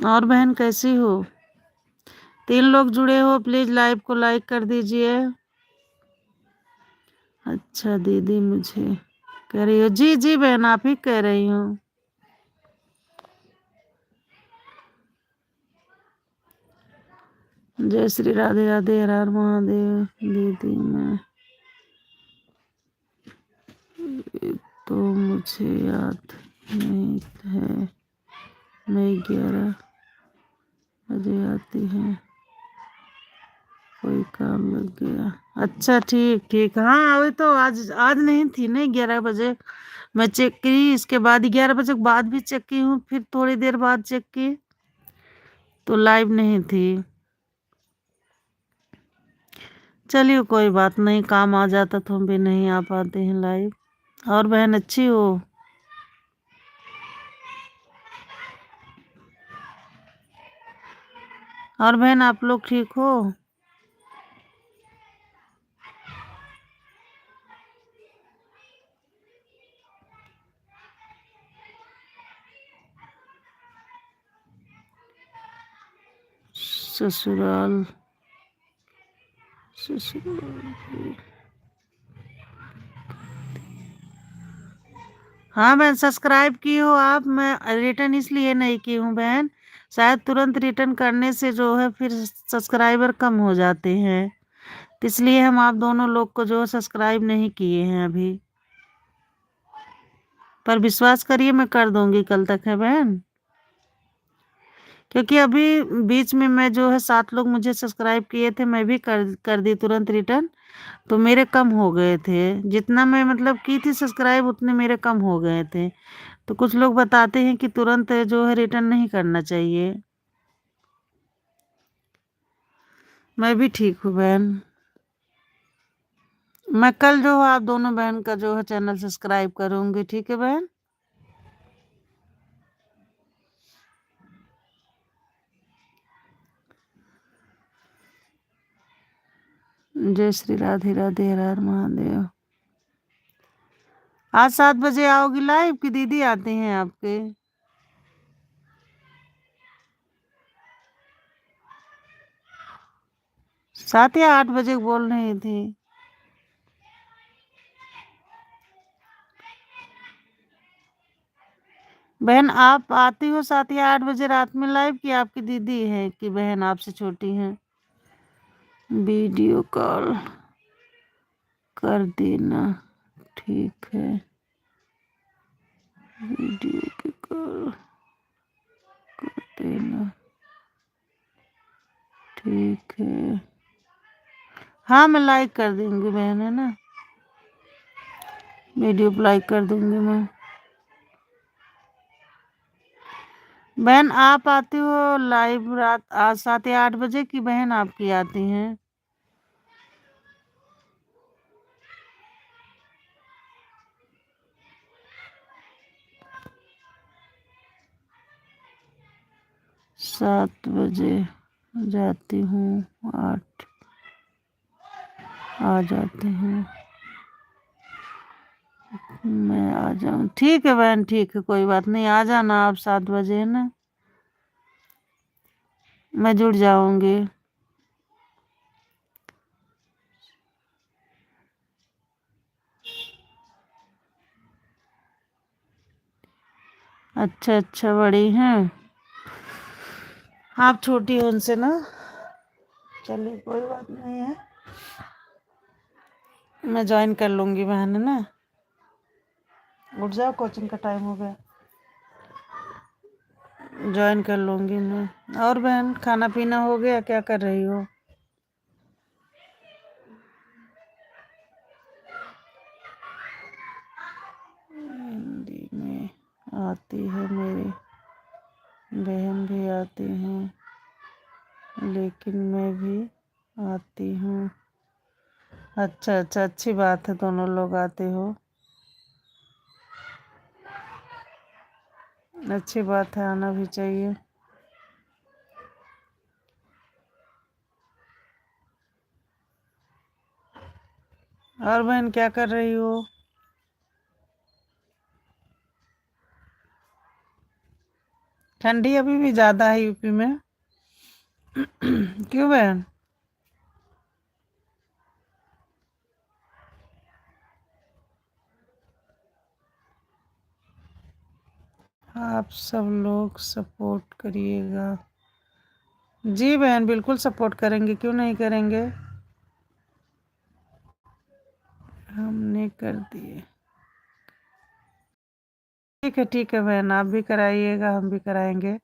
Speaker 1: और बहन कैसी हो? 3 लोग जुड़े हो, प्लीज लाइव को लाइक कर दीजिए। अच्छा दीदी मुझे कह रही हो? जी जी बहन, आप ही कह रही हूँ। जय श्री राधे राधे, हर हर महादेव। दीदी मैं तो मुझे याद नहीं है, मैं 11 बजे आती है, कोई काम लग गया। अच्छा ठीक ठीक, हाँ वही तो, आज नहीं थी ना 11 बजे, मैं चेक की, इसके बाद 11 बजे के बाद भी चेक की हूँ, फिर थोड़ी देर बाद चेक की तो लाइव नहीं थी। चलिए कोई बात नहीं, काम आ जाता तो हम भी नहीं आ पाते हैं लाइव। और बहन अच्छी हो? और बहन आप लोग ठीक हो? ससुराल ससुराल। हाँ बहन, सब्सक्राइब की हो आप? मैं रिटर्न इसलिए नहीं की हूँ बहन, शायद तुरंत रिटर्न करने से जो है फिर सब्सक्राइबर कम हो जाते हैं, तो इसलिए हम आप दोनों लोग को जो है सब्सक्राइब नहीं किए हैं अभी। पर विश्वास करिए मैं कर दूंगी कल तक है बहन, क्योंकि अभी बीच में मैं जो है 7 लोग मुझे सब्सक्राइब किए थे, मैं भी कर दी तुरंत रिटर्न, तो मेरे कम हो गए थे, जितना मैं मतलब की थी सब्सक्राइब उतने मेरे कम हो गए थे। तो कुछ लोग बताते हैं कि तुरंत जो है रिटर्न नहीं करना चाहिए। मैं भी ठीक हूँ बहन। मैं कल जो है आप दोनों बहन का जो है चैनल सब्सक्राइब करूंगी, ठीक है बहन? जय श्री राधे राधे, हर हर महादेव। आज 7 बजे आओगी लाइव कि दीदी आते हैं आपके? 7 या 8 बजे बोल रही थी। बहन आप आती हो 7 या 8 बजे रात में लाइव, कि आपकी दीदी है कि बहन आपसे छोटी है? वीडियो कॉल कर देना, ठीक है, वीडियो की कॉल कर देना, ठीक है। हाँ मैं लाइक कर दूंगी बहन, है ना, वीडियो पे लाइक कर दूंगी मैं। बहन आप आती हो लाइव रात आज 7 या 8 बजे की बहन आपकी आती हैं? सात बजे जाती हूँ, 8 आ जाते हैं, मैं आ जाऊँ? ठीक है बहन, ठीक है, कोई बात नहीं, आ जाना आप 7 बजे, है ना, मैं जुड़ जाऊंगी। अच्छा अच्छा, बड़ी हैं आप, छोटी हो उनसे ना, चलिए कोई बात नहीं है, मैं ज्वाइन कर लूंगी बहन, है ना। उठ जाओ, कोचिंग का टाइम हो गया, ज्वाइन कर लूंगी मैं। और बहन खाना पीना हो गया? क्या कर रही हो? हिंदी में आती है, मेरी बहन भी आती हैं, लेकिन मैं भी आती हूँ। अच्छा अच्छा, अच्छी बात है, दोनों लोग आते हो। अच्छी बात है, आना भी चाहिए। और बहन क्या कर रही हो? ठंडी अभी भी ज़्यादा है यूपी में। क्यों बहन? आप सब लोग सपोर्ट करिएगा। जी बहन, बिल्कुल सपोर्ट करेंगे, क्यों नहीं करेंगे। हमने कर दिए। ठीक है बहन, आप भी कराइएगा, हम भी कराएंगे।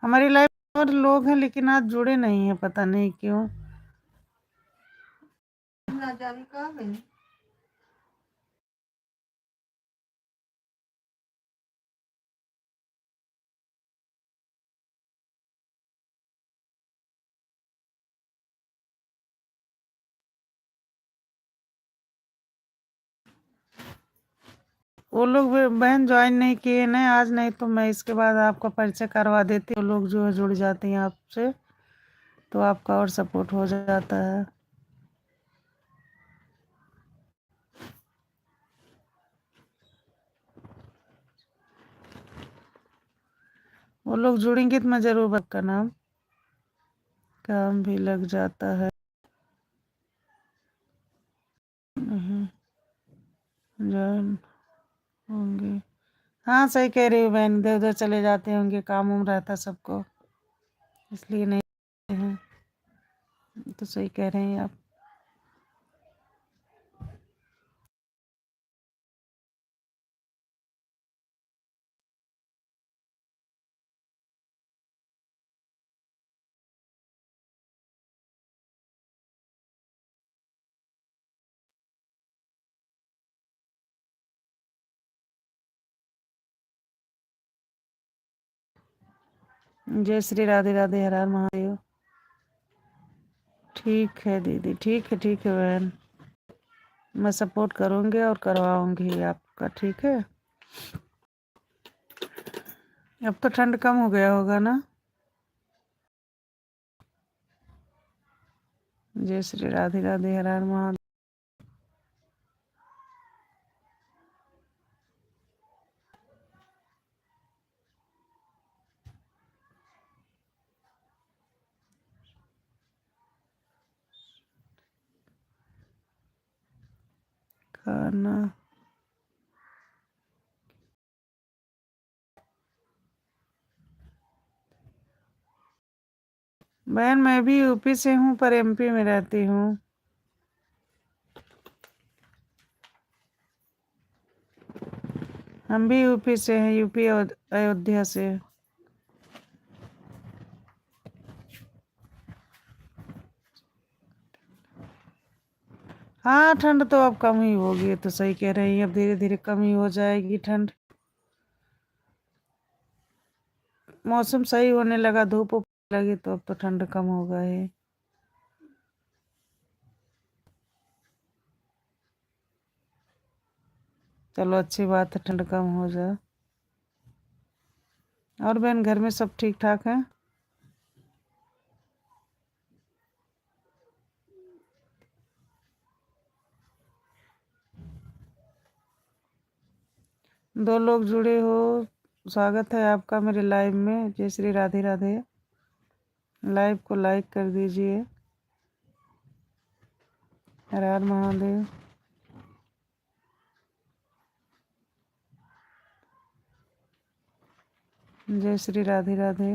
Speaker 1: हमारी लाइफ में और लोग हैं लेकिन आज जुड़े नहीं हैं, पता नहीं क्यों। ना जाने कहाँ गए। वो लोग बहन ज्वाइन नहीं किए ना आज, नहीं तो मैं इसके बाद आपका परिचय करवा देती। वो लोग जो है जुड़ जाते हैं आपसे, तो आपका और सपोर्ट हो जाता है। वो लोग जुड़ेंगे तो मैं जरूर आपका नाम काम भी लग जाता है। ज्वाइन होंगे। हाँ सही कह रही हो बहन, इधर उधर चले जाते होंगे, काम उम रहता सबको, इसलिए नहीं है। तो सही कह रहे हैं आप। जय श्री राधे राधे, हर हर महादेव। ठीक है दीदी, ठीक है बहन, मैं सपोर्ट करूँगी और करवाऊँगी आपका, ठीक है। अब तो ठंड कम हो गया होगा ना। जय श्री राधे राधे, हर हर महादेव। खाना बहन, मैं भी यूपी से हूँ पर एमपी में रहती हूँ। हम भी यूपी से हैं, यूपी अयोध्या से। हाँ ठंड तो अब कम ही होगी, तो सही कह रही हैं, अब धीरे धीरे कम ही हो जाएगी ठंड। मौसम सही होने लगा, धूप उप लगी तो अब तो ठंड कम होगा ही। चलो अच्छी बात है, ठंड कम हो जाए। और बहन घर में सब ठीक ठाक है? दो लोग जुड़े हो, स्वागत है आपका मेरे लाइव में। जय श्री राधे राधे। लाइव को लाइक कर दीजिए। हर हर महादेव। जय श्री राधे राधे।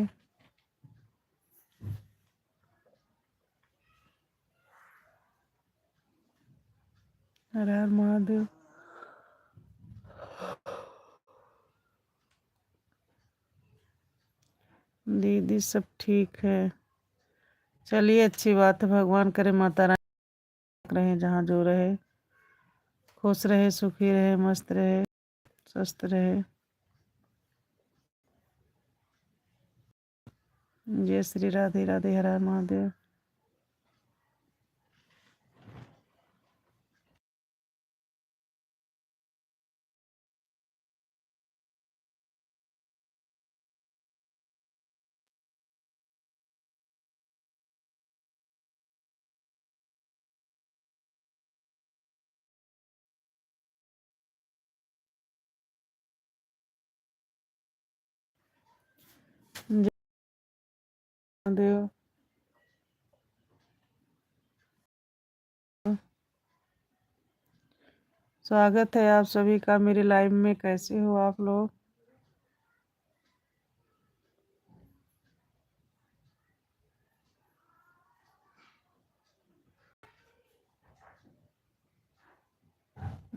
Speaker 1: हर हर महादेव। दीदी सब ठीक है, चलिए अच्छी बात है। भगवान करे माता रानी रहे जहाँ जो रहे, खुश रहे, सुखी रहे, मस्त रहे, स्वस्थ रहे। जय श्री राधे राधे, हर हर महादेव। देव। स्वागत है आप सभी का मेरे लाइव में। कैसे हो आप लोग?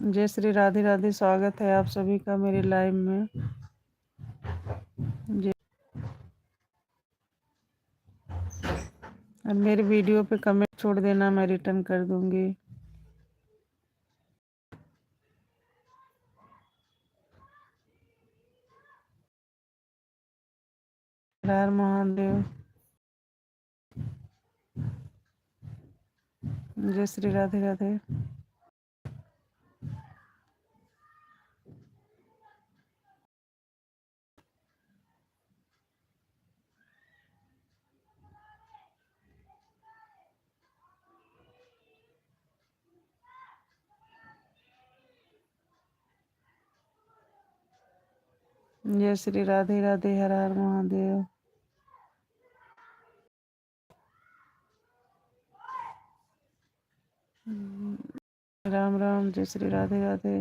Speaker 1: जय श्री राधे राधे। स्वागत है आप सभी का मेरे लाइव में। और मेरे वीडियो पे कमेंट छोड़ देना, मैं रिटर्न कर दूंगी। हर हर महादेव। जय श्री राधे राधे। जय श्री राधे राधे। हर हर महादेव। राम राम। जय श्री राधे राधे।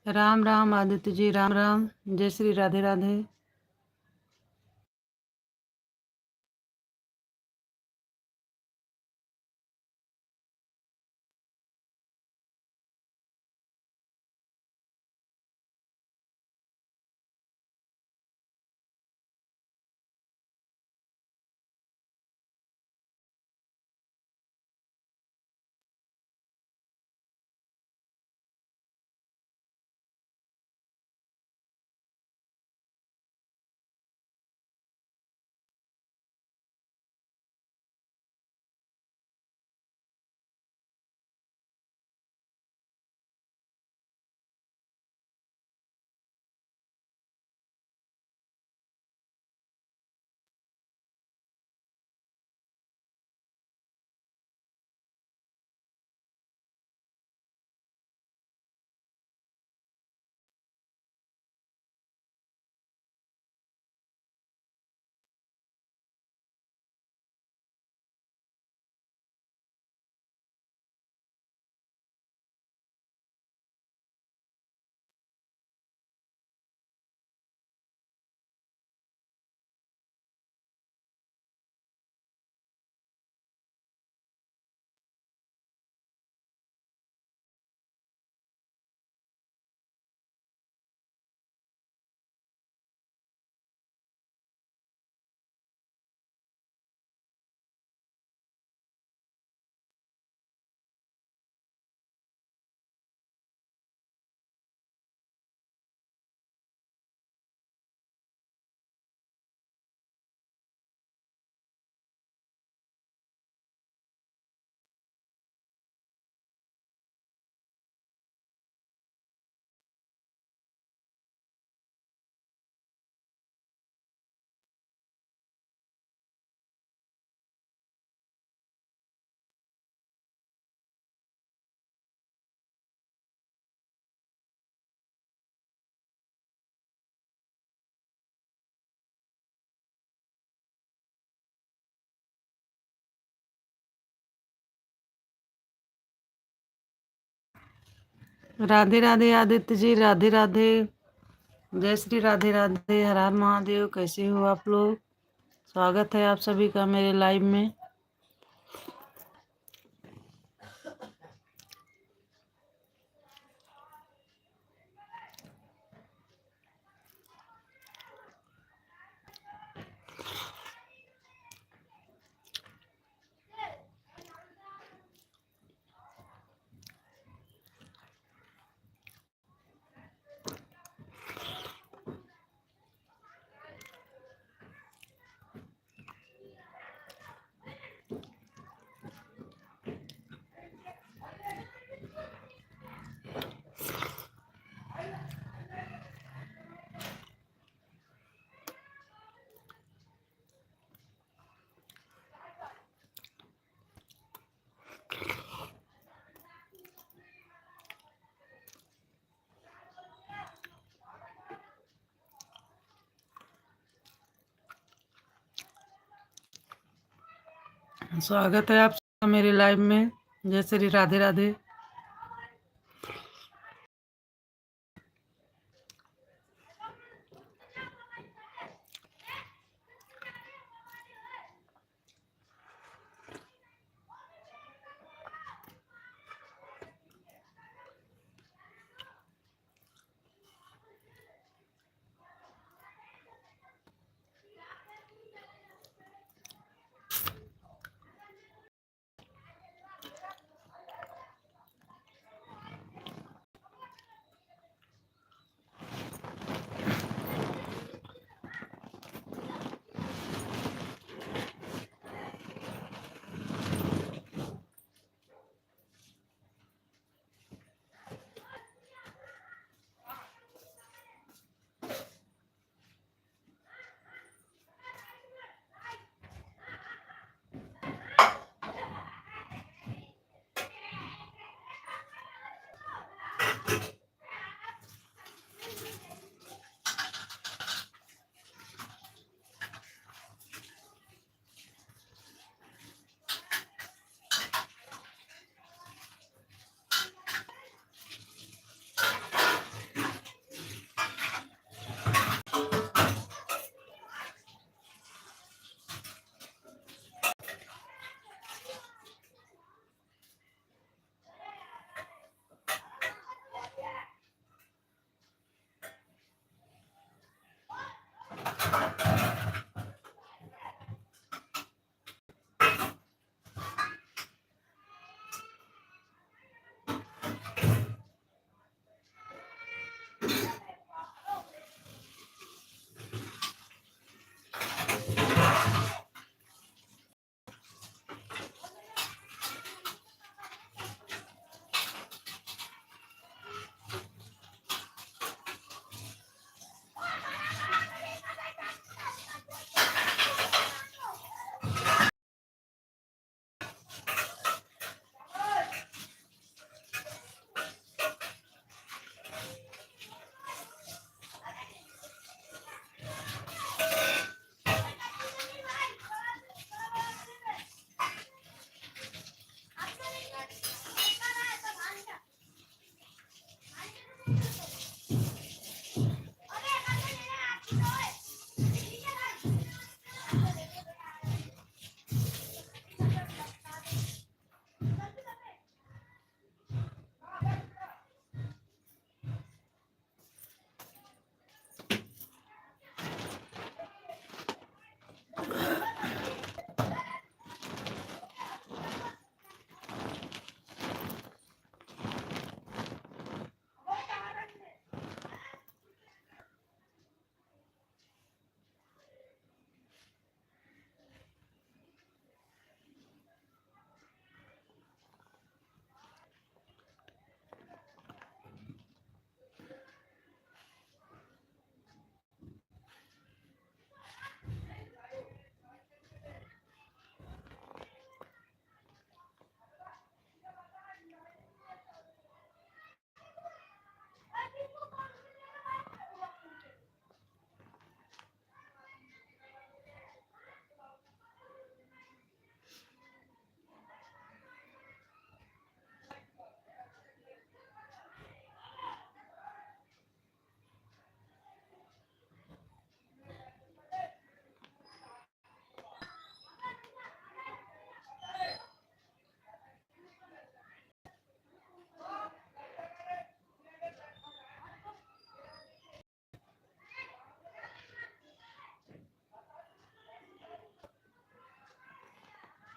Speaker 1: राम राम आदित्य जी, राम राम। जय श्री राधे राधे। राधे राधे आदित्य जी, राधे राधे। जय श्री राधे राधे, हर हर महादेव। कैसे हो आप लोग? स्वागत है आप सभी का मेरे लाइव में। स्वागत है आप सबका मेरे लाइव में। जय श्री राधे राधे।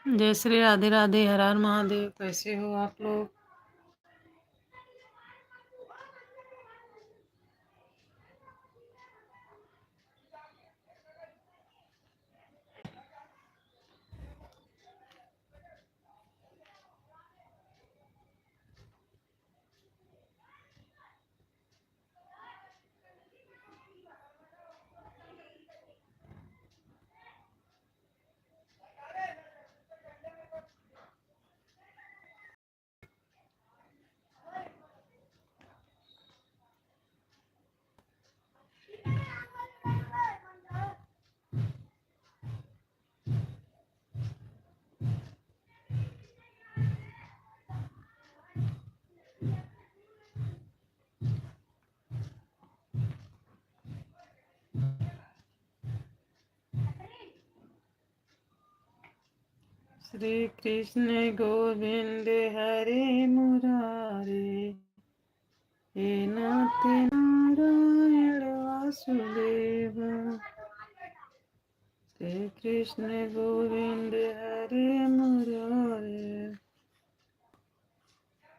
Speaker 1: जय श्री राधे राधे, हर हर महादेव। कैसे हो आप लोग? श्री कृष्ण गोविंद हरे मुरारे, हे नाथ नारायण वासुदेव। श्री कृष्ण गोविंद हरे मुरारे,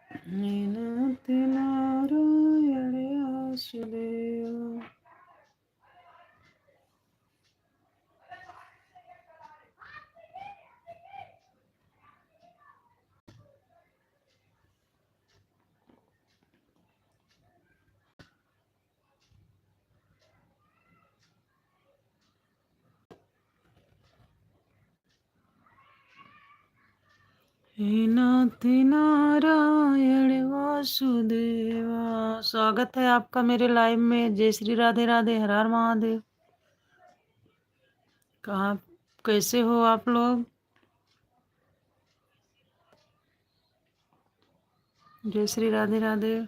Speaker 1: हे नाथ नारायण वासुदेव। हे नाथ नारायण वासुदेवा। स्वागत है आपका मेरे लाइव में। जय श्री राधे राधे, हर हर महादेव। कहाँ कैसे हो आप लोग? जय श्री राधे राधे।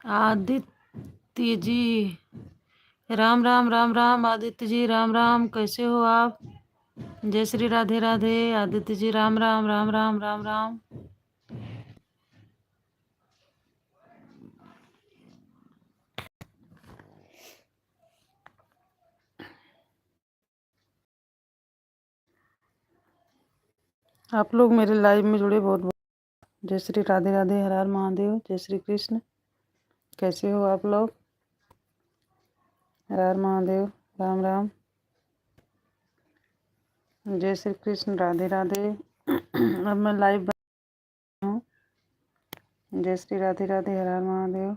Speaker 1: आदित्य जी, राम राम राम राम। आदित्य जी राम राम, कैसे हो आप? जय श्री राधे राधे। आदित्य जी राम राम राम राम राम राम। आप लोग मेरे लाइव में जुड़े बहुत बहुत। जय श्री राधे राधे, हर हर महादेव। जय श्री कृष्ण। कैसे हो आप लोग? हर हर महादेव, राम राम। जय श्री कृष्ण, राधे राधे। अब मैं लाइव हूँ। जय श्री राधे राधे, हर हर महादेव।